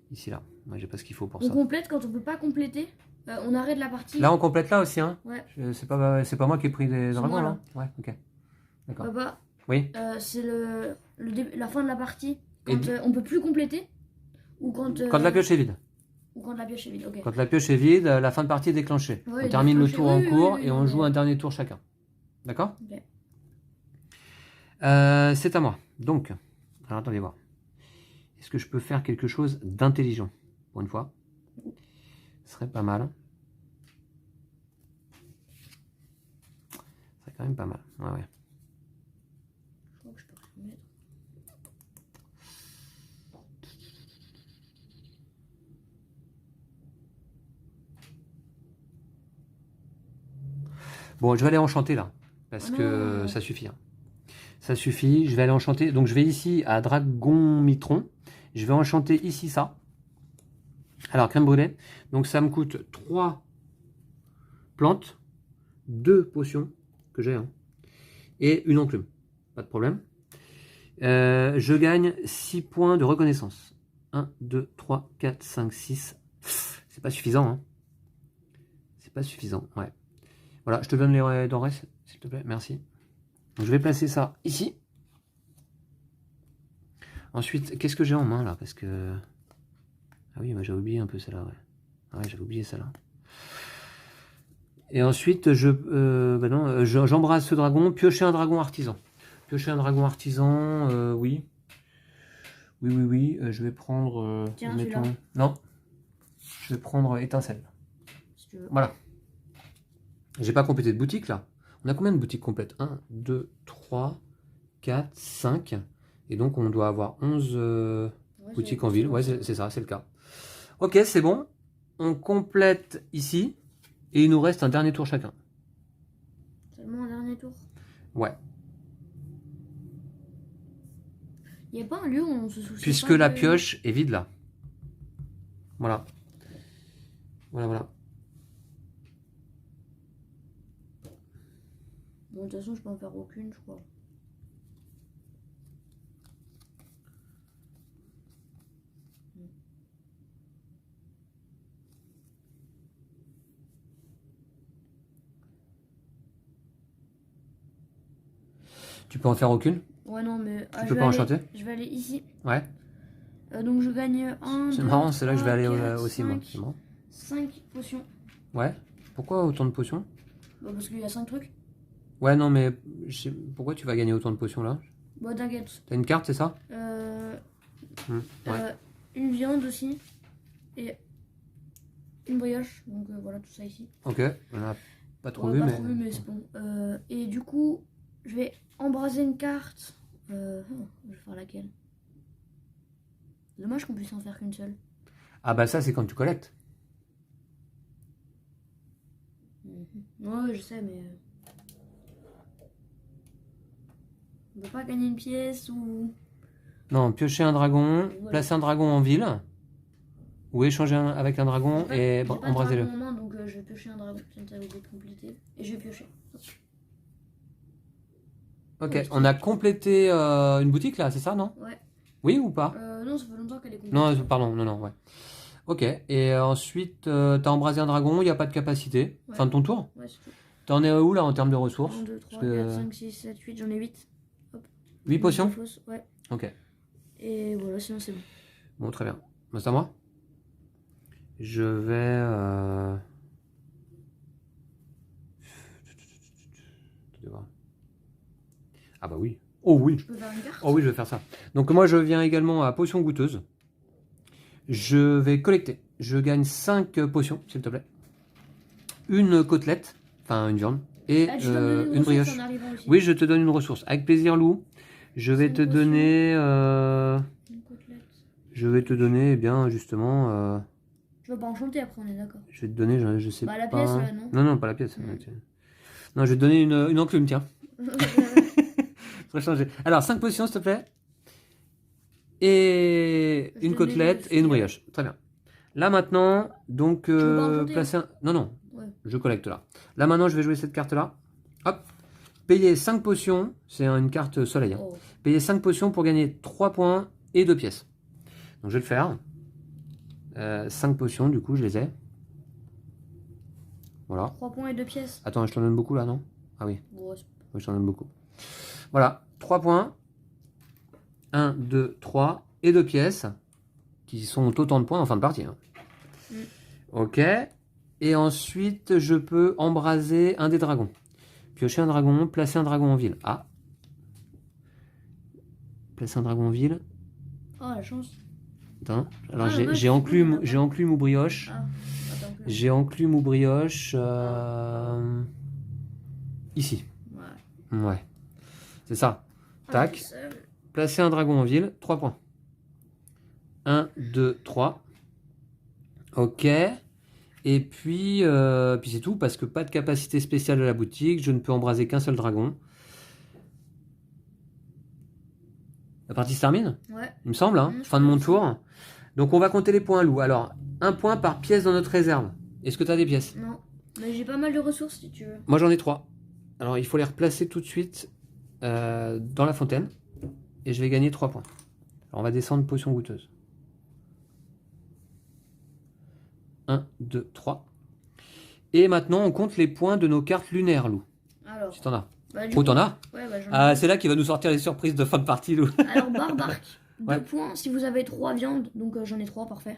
Ici, là. Moi, j'ai pas ce qu'il faut pour On ça. complète quand on peut pas compléter. On arrête la partie. Là, on complète là aussi, hein? Ouais. C'est pas moi qui ai pris des dragons, moi, là? Ouais, ok. D'accord. Papa, Oui. c'est la fin de la partie. Et Quand on peut plus compléter. Ou quand... Quand la pioche est vide. Ou quand la pioche est vide, ok. Quand la pioche est vide, la fin de partie est déclenchée. Oui, On termine le tour en oui, cours oui, et on oui. joue un dernier tour chacun. D'accord? Ok. C'est à moi. Donc, alors attendez voir. Est-ce que je peux faire quelque chose d'intelligent pour une fois? Ce serait pas mal. Ce serait quand même pas mal. Ouais, ouais. Je crois que je peux rien mettre. Bon, je vais aller enchanter là. Parce Ah que non. ça suffit. Hein. Ça suffit. Je vais aller enchanter. Donc, je vais ici à Dragon Mitron. Je vais enchanter ici ça. Alors, crème brûlée. Donc, ça me coûte 3 plantes, 2 potions que j'ai. Hein, et une enclume. Pas de problème. Je gagne 6 points de reconnaissance. 1, 2, 3, 4, 5, 6. C'est pas suffisant. Hein. C'est pas suffisant. Ouais. Voilà, je te donne les denrées, s'il te plaît. Merci. Donc, je vais placer ça ici. Ensuite, qu'est-ce que j'ai en main là? Parce que. Ah oui, j'ai oublié un peu celle-là. Ouais, ouais j'avais oublié celle-là. Et ensuite, j'embrasse ce dragon. Piocher un dragon artisan. Piocher un dragon artisan, oui. Oui. Je vais prendre. Tiens, mettons... celui-là. Non. Je vais prendre étincelle. Si tu veux. Voilà. J'ai pas complété de boutique là. On a combien de boutiques complètes? 1, 2, 3, 4, 5. Et donc on doit avoir 11 boutiques en ville. Ouais, c'est ça, c'est le cas. Ok, c'est bon. On complète ici. Et il nous reste un dernier tour chacun. Seulement un dernier tour. Ouais. Il n'y a pas un lieu où on se soucie. Puisque pas la de- pioche est vide là. Voilà. Voilà. Bon, de toute façon, je peux en faire aucune, je crois. Tu peux en faire aucune? Ouais, non, mais. Tu peux pas enchanter? Je vais aller ici. Ouais. Donc, je gagne 1. C'est marrant, c'est là que je vais aller 4, aussi, moi. 5, C'est marrant. 5 potions. Ouais. Pourquoi autant de potions? Bah, parce qu'il y a 5 trucs. Ouais, non, mais pourquoi tu vas gagner autant de potions là? Bah, t'inquiète. T'as une carte, c'est ça? Ouais. Une viande aussi. Et une brioche. Donc, voilà, tout ça ici. Ok. On a pas trop Ouais, vu, pas mais. trop vu, mais c'est bon. Et du coup, je vais embraser une carte. Je vais faire laquelle? Dommage qu'on puisse en faire qu'une seule. Ah bah ça, c'est quand tu collectes. Ouais, je sais, mais. On peut pas gagner une pièce ou. Non, piocher un dragon, Voilà. placer un dragon en ville, ou échanger avec un dragon J'ai pas- et j'ai pas de embraser-le. dragon en main, donc je vais piocher un dragon. Ça va être complété. Et je vais piocher. Ok, Ouais, on a complété une boutique là, c'est ça, non? Ouais. Oui ou pas? Non, ça fait longtemps qu'elle est complétée. Non, pardon, non, ouais. Ok, et ensuite, t'as embrasé un dragon, il n'y a pas de capacité. Ouais. Fin de ton tour. Ouais, c'est tout. T'en es où là en termes de ressources? 1, 2, 3, Parce que- 4, 5, 6, 7, 8. J'en ai 8. 8 potions? Ouais. Ok, Et voilà, sinon c'est bon. bon, très bien. Bah, c'est à moi. Je vais... Ah bah oui. Oh oui. Je peux faire une carte? Oh oui, je vais faire ça. Donc moi, je viens également à potion goûteuse. Je vais collecter. Je gagne 5 potions, s'il te plaît. Une côtelette, enfin une viande, et Ah, tu dois me donner une ressource brioche. en arrivant aussi. Oui, je te donne une ressource. Avec plaisir, Lou. Je vais 5 te potions. donner... Une côtelette. je vais te donner, eh bien, justement... Je vais pas enchanter après, on est d'accord. je vais te donner, je sais Bah, la pas... pièce, là, non? Non, pas la pièce. Mm. Non, je vais te donner une enclume, tiens. Ça va changer. Alors, 5 potions, s'il te plaît. Et Je une te côtelette mets et une le- brioche. Très bien. Là, maintenant, donc, veux pas enchanter, placer un... Non, Ouais. je collecte là. Là, maintenant, je vais jouer cette carte-là. Hop. Payer 5 potions. C'est une carte soleil. Hein. Oh. Payer 5 potions pour gagner 3 points et 2 pièces. Donc, je vais le faire. 5 potions, du coup, je les ai. Voilà. 3 points et 2 pièces. Attends, je t'en donne beaucoup là, non? Ah oui. Bon, ouais, Oui, je t'en donne beaucoup. Voilà, 3 points. 1, 2, 3 et 2 pièces. Qui sont autant de points en fin de partie. Hein. Mm. Ok. Et ensuite, je peux embraser un des dragons. Piocher un dragon, placer un dragon en ville. Ah. Placer un dragon en ville. Oh, la chance. Attends. Alors, Ah, j'ai dommage, enclume, tu peux, j'ai enclume ou brioche. Ah, attends que. J'ai enclume ou brioche. Ici. Ouais. Ouais. C'est ça. Ah, Tac. j'ai seul. Placer un dragon en ville, 3 points. 1, 2, 3. Ok. Et puis c'est tout, parce que pas de capacité spéciale de la boutique, je ne peux embraser qu'un seul dragon. La partie se termine, Ouais. il me semble, hein, fin de mon tour. Donc on va compter les points, Lou. Alors, un point par pièce dans notre réserve. Est-ce que tu as des pièces? Non. Mais j'ai pas mal de ressources si tu veux. Moi j'en ai 3. Alors il faut les replacer tout de suite dans la fontaine. Et je vais gagner 3 points. Alors on va descendre potion goûteuse. 1, 2, 3. Et maintenant on compte les points de nos cartes lunaires, Lou. Alors. Si t'en as. Bah, Oh, t'en as? Ouais, bah, Ah, c'est là qu'il va nous sortir les surprises de fin de partie, Lou. Alors, barbarque, 2 Ouais. points si vous avez 3 viandes. Donc, j'en ai 3, parfait.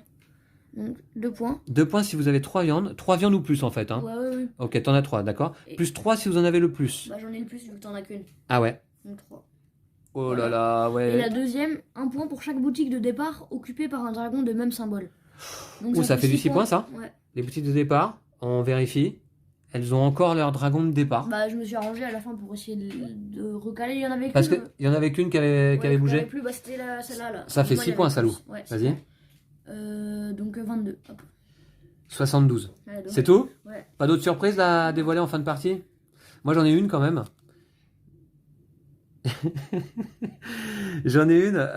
Donc, 2 points. 2 points si vous avez 3 viandes. 3 viandes ou plus en fait. Hein. Ouais. Ok, t'en as 3, d'accord. Et- Plus 3 si vous en avez le plus. Bah, j'en ai le plus vu que t'en as qu'une. Ah ouais. Donc, 3. Oh là là, ouais. Et la deuxième, 1 point pour chaque boutique de départ occupée par un dragon de même symbole. Donc, Ouh, ça fait du 6 6 points, ça. Ouais. Les boutiques de départ, on vérifie. Elles ont encore leur dragon de départ. Bah, je me suis arrangé à la fin pour essayer de recaler. Il y en avait Parce que. qu'il y en avait qu'une qui avait bougé. Plus, bah, c'était celle-là. Là. Ça fait Moi, 6 il y points, avait ça, plus. Lou. Ouais, Vas-y. donc 22. Hop. 72. Ouais, donc- C'est tout? Ouais. Pas d'autres surprises là à dévoiler en fin de partie? Moi j'en ai une quand même. J'en ai une.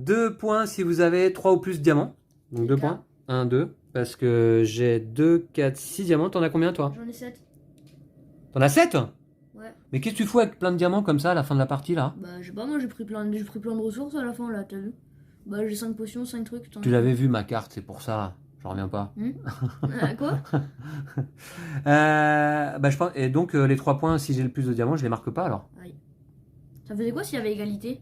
2 points si vous avez 3 ou plus diamants. Donc 2 points. 1, 2. Parce que j'ai 2, 4, 6 diamants. T'en as combien toi? J'en ai 7. T'en as 7? Ouais. Mais qu'est-ce que tu fous avec plein de diamants comme ça à la fin de la partie là? Bah, je sais pas, moi j'ai pris plein de ressources à la fin là, t'as vu? Bah, j'ai 5 potions, 5 trucs. Tu l'avais vu ma carte, c'est pour ça. Je reviens pas. Quoi? Bah je pense. Et donc les 3 points, si j'ai le plus de diamants, je les marque pas alors. Aïe. Ça faisait quoi s'il y avait égalité?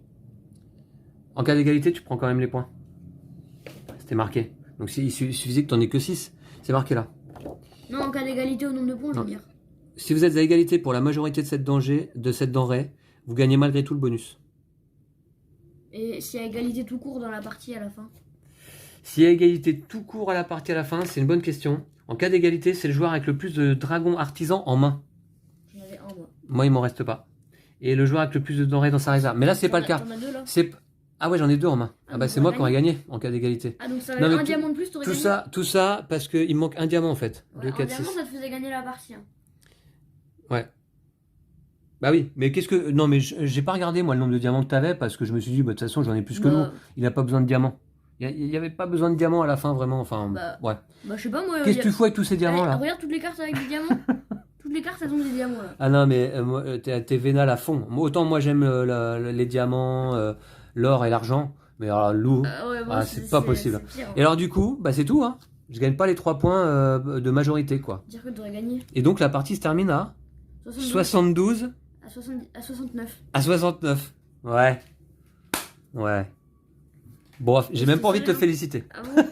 En cas d'égalité, tu prends quand même les points. C'était marqué. Donc il suffisait que tu n'en aies que 6. C'est marqué là. Non, en cas d'égalité au nombre de points, je veux dire. Si vous êtes à égalité pour la majorité de cette denrée, vous gagnez malgré tout le bonus. Et s'il y a égalité tout court dans la partie à la fin? S'il y a égalité tout court à la partie à la fin, c'est une bonne question. En cas d'égalité, c'est le joueur avec le plus de dragons artisans en main. J'en avais un, moi. Moi, il m'en reste pas. Et le joueur avec le plus de denrées dans sa réserve. Mais là, c'est pas le cas. T'en as 2 là? Ah ouais, j'en ai 2 en main. Ah bah donc c'est on moi a qui aurais gagné en cas d'égalité. Ah, donc ça Non, avait mais un diamant de plus, t'aurais gagné? Tout ça, parce qu'il me manque un diamant en fait. Ouais, 2, un 4, diamant, 6. ça te faisait gagner la partie. Hein. Ouais. Bah oui, mais qu'est-ce que... Non, mais j'ai pas regardé moi le nombre de diamants que t'avais parce que je me suis dit, bah, de toute façon, j'en ai plus que Bah, nous. Il a pas besoin de diamants. Il y avait pas besoin de diamants à la fin, vraiment. Enfin, Bah, ouais. Bah, je sais pas, moi. Qu'est-ce que tu fous avec tous ces diamants là? Regarde toutes les cartes avec des diamants. Toutes les cartes, elles ont des diamants là. Ah non, mais t'es vénal à fond. Autant moi j'aime les diamants, l'or et l'argent. Mais alors, Lou, Ouais, moi, c'est pas possible. c'est pire, hein. Et alors du coup, bah c'est tout, hein. Je gagne pas les 3 points de majorité, quoi. Dire que t'aurais gagné. Et donc la partie se termine à 72 à 69. à 69. Ouais. Ouais. Bon, j'ai même pas envie de te féliciter. Ah bon?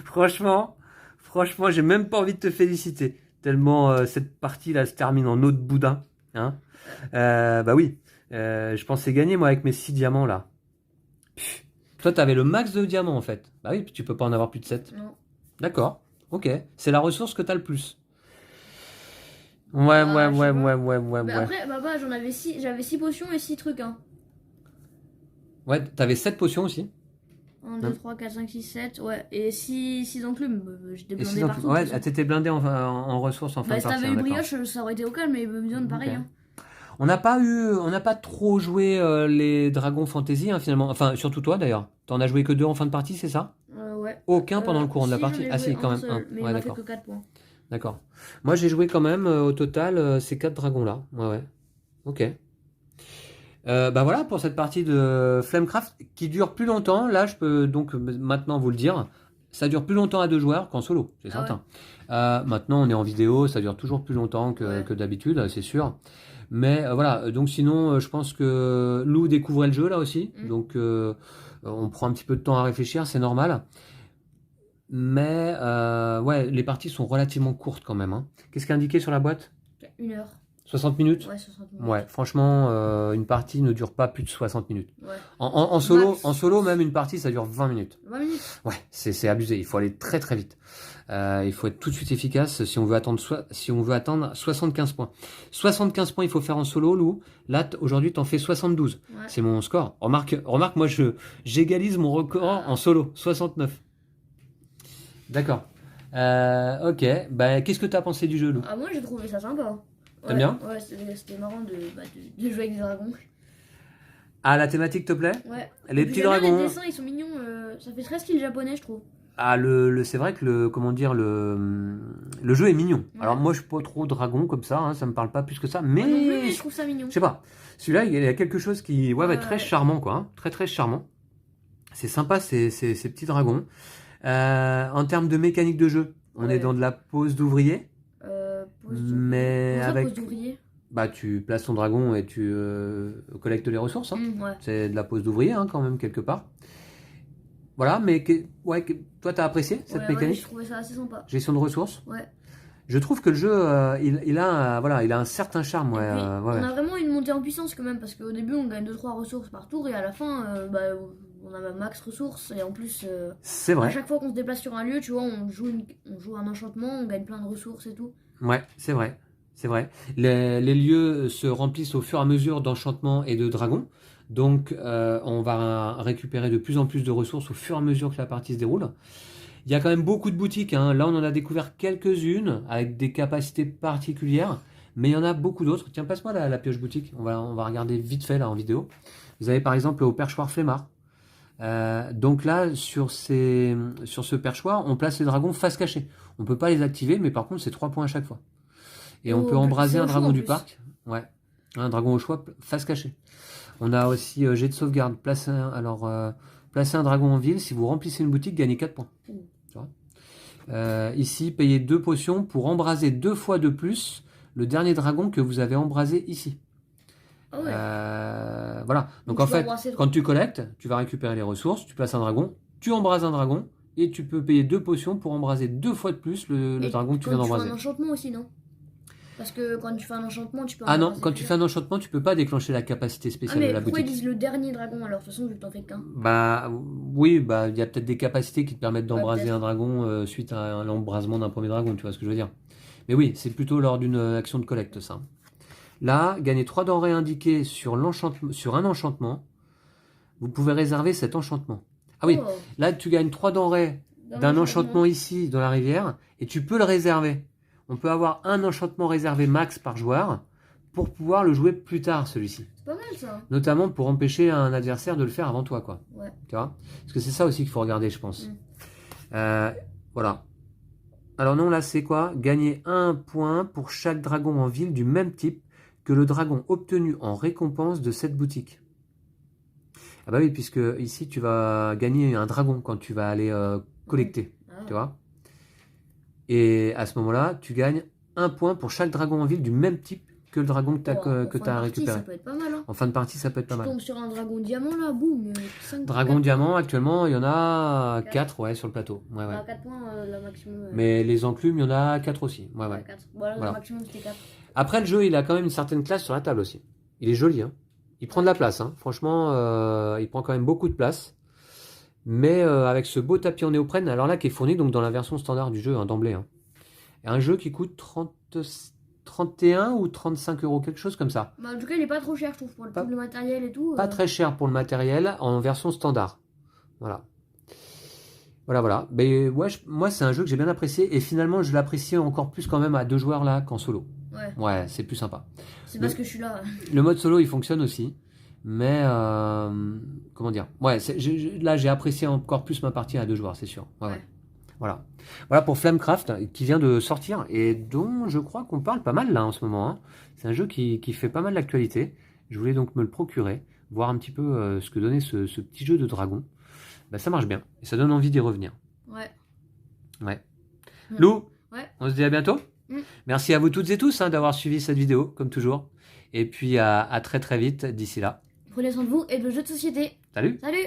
Franchement, j'ai même pas envie de te féliciter. Tellement cette partie-là se termine en eau de boudin. Hein. Bah oui. Je pensais gagner, moi, avec mes 6 diamants, là. Pff. Toi, t'avais le max de diamants, en fait. Bah oui, tu peux pas en avoir plus de 7. Non. D'accord. Ok. C'est la ressource que t'as le plus. Ouais. Mais après, bah, j'avais 6 potions et 6 trucs, hein. Ouais, t'avais 7 potions aussi. 1, 2, 3, 4, 5, 6, 7, ouais. Et 6 enclumes. J'étais Et blindé 6 partout. ouais, t'étais blindé en ressources en fin Bah, de si partie. t'avais eu Hein, d'accord. brioche, ça aurait été au calme, mais besoin de pareil, Ok. hein. On n'a pas trop joué les dragons fantasy, hein, finalement. Enfin, surtout toi d'ailleurs. T'en as joué que 2 en fin de partie, c'est ça? Ouais. Aucun pendant le courant de la Si, partie. j'en ai Ah joué si, quand un même. seul, Un. mais Ouais, il m'a fait d'accord. que 4 points. D'accord. Moi, j'ai joué quand même au total ces 4 dragons-là. Ouais. Ok. Bah voilà pour cette partie de Flamecraft qui dure plus longtemps. Là, je peux donc maintenant vous le dire. Ça dure plus longtemps à 2 joueurs qu'en solo, c'est certain. Maintenant, on est en vidéo, ça dure toujours plus longtemps que d'habitude, c'est sûr. Mais voilà, donc sinon, je pense que Lou découvrait le jeu là aussi. Donc, on prend un petit peu de temps à réfléchir, c'est normal. Mais ouais, les parties sont relativement courtes quand même. Hein. Qu'est-ce qui est indiqué sur la boîte? 1 heure. 60 minutes? Ouais, 60 minutes. Ouais, franchement, une partie ne dure pas plus de 60 minutes. Ouais. En solo, même une partie, ça dure 20 minutes. 20 minutes. Ouais, c'est abusé. Il faut aller très très vite. Il faut être tout de suite efficace si on veut attendre 75 points. 75 points, il faut faire en solo, Lou. Là, aujourd'hui, t'en fais 72. Ouais. C'est mon score. Remarque, moi, j'égalise mon record en solo, 69. D'accord. Ok, bah, qu'est-ce que tu as pensé du jeu, Lou? Ah, moi j'ai trouvé ça sympa. T'aimes bien? Ouais, c'était marrant de jouer avec des dragons. Ah, la thématique te plaît? Ouais. Les Et puis petits j'aime bien les dragons. dessins, ils sont mignons. Ça fait très style japonais, je trouve. Ah, c'est vrai que comment dire, le jeu est mignon. Ouais. Alors moi, je suis pas trop dragon comme ça, hein, ça me parle pas plus que ça, Moi non plus, mais mais je trouve ça mignon. je sais pas. Celui-là, il y a quelque chose qui, ouais, va être très Ouais. charmant, quoi, hein. Très très charmant. C'est sympa ces petits dragons. En termes de mécanique de jeu, on est Ouais. dans de la pose d'ouvrier, Pose mais Comment ça, avec, pose d'ouvrier? bah, tu places ton dragon et tu collectes les ressources, hein. Ouais. C'est de la pose d'ouvrier, hein, quand même quelque part. Voilà, mais ouais, toi, t'as apprécié cette Ouais, mécanique? je trouvais ça assez sympa. Gestion de ressources? Ouais. Je trouve que le jeu, il a, voilà, il a un certain charme, ouais, Et puis, ouais, on ouais. a vraiment une montée en puissance quand même, parce qu'au début on gagne 2-3 ressources par tour, et à la fin, on a max ressources, et en plus, C'est à vrai, chaque fois qu'on se déplace sur un lieu, tu vois, on joue un enchantement, on gagne plein de ressources et tout. ouais, c'est vrai, c'est vrai. Les lieux se remplissent au fur et à mesure d'enchantements et de dragons, donc on va récupérer de plus en plus de ressources au fur et à mesure que la partie se déroule. Il y a quand même beaucoup de boutiques, hein. Là, on en a découvert quelques-unes avec des capacités particulières, mais il y en a beaucoup d'autres. Tiens, passe-moi la pioche boutique. On va regarder vite fait là en vidéo. Vous avez par exemple au perchoir flemmard. Donc là, sur ce perchoir, on place les dragons face cachée. On peut pas les activer, mais par contre, c'est 3 points à chaque fois. Et on Oh, peut embraser c'est un au choix, dragon en du plus. parc. Ouais, un dragon au choix face cachée. On a aussi jet de sauvegarde. Placer un dragon en ville. Si vous remplissez une boutique, gagnez 4 points. Tu vois. Ici, payez 2 potions pour embraser 2 fois de plus le dernier dragon que vous avez embrasé ici. Ah ouais. Voilà. Donc tu en peux fait, embrasser quand tu collectes, tu vas récupérer les ressources, tu places un dragon, tu embrases un dragon, et tu peux payer 2 potions pour embraser 2 fois de plus le Et dragon que tu viens quand tu fais d'embraser. un enchantement aussi, non? Parce que quand tu fais un enchantement, tu peux Ah non, embraser quand tu fais plusieurs. un enchantement, tu peux pas déclencher la capacité Ah, spéciale de mais la pourquoi ils boutique. disent le dernier dragon alors? De toute façon, vu que t'en fais qu'un. Bah oui, bah il y a peut-être des capacités qui te permettent d'embraser peut-être. un dragon suite à l'embrasement d'un premier dragon, tu vois ce que je veux dire. Mais oui, c'est plutôt lors d'une action de collecte, ça. Là, gagner 3 denrées indiquées sur un enchantement, vous pouvez réserver cet enchantement. Ah oui, Oh, là tu gagnes 3 denrées d'un enchantement ici dans la rivière et tu peux le réserver. On peut avoir un enchantement réservé max par joueur pour pouvoir le jouer plus tard celui-ci. C'est pas mal ça. Notamment pour empêcher un adversaire de le faire avant toi, quoi. Ouais. Tu vois? Parce que c'est ça aussi qu'il faut regarder, je pense. Mm. Voilà. Alors non, là c'est quoi? Gagner 1 point pour chaque dragon en ville du même type que le dragon obtenu en récompense de cette boutique. Ah bah oui, puisque ici tu vas gagner un dragon quand tu vas aller collecter, Ah. tu vois. Et à ce moment-là, tu gagnes 1 point pour chaque dragon en ville du même type que le dragon que tu Oh, en as, fin de partie, récupéré. ça peut être pas mal. Hein. En fin de partie, ça peut être pas Tu mal. tombes sur un dragon diamant là, boum. 5, Dragon diamant, actuellement, il y en a Quatre. 4 ouais, sur le plateau. Ouais, ouais. 4 points, le maximum. Mais les enclumes, il y en a 4 aussi. Ouais, ouais. 4. Voilà, Voilà. le maximum c'était 4. Après, le jeu, il a quand même une certaine classe sur la table aussi. Il est joli, hein. Il prend de la place, hein. Franchement, il prend quand même beaucoup de place. Mais avec ce beau tapis en néoprène, alors là, qui est fourni donc dans la version standard du jeu, hein, d'emblée. Hein. Et un jeu qui coûte 31 ou 35 euros, quelque chose comme ça. Bah, en tout cas, il est pas trop cher, je trouve, pour tout le matériel et tout. Pas très cher pour le matériel, en version standard. Voilà. Voilà. Mais ouais, moi, c'est un jeu que j'ai bien apprécié. Et finalement, je l'apprécie encore plus quand même à 2 joueurs là qu'en solo. Ouais, c'est plus sympa. C'est parce que je suis là. Le mode solo, il fonctionne aussi. Mais, comment dire? Ouais, là, j'ai apprécié encore plus ma partie à 2 joueurs, c'est sûr. Ouais. Voilà pour Flamecraft qui vient de sortir et dont je crois qu'on parle pas mal là en ce moment. Hein. C'est un jeu qui fait pas mal d'actualité. Je voulais donc me le procurer, voir un petit peu ce que donnait ce petit jeu de dragon. Bah, ça marche bien et ça donne envie d'y revenir. Ouais. Lou, on se dit à bientôt. Merci à vous toutes et tous d'avoir suivi cette vidéo, comme toujours. Et puis à très très vite d'ici là. Prenez soin de vous et de jeux de société. Salut. Salut.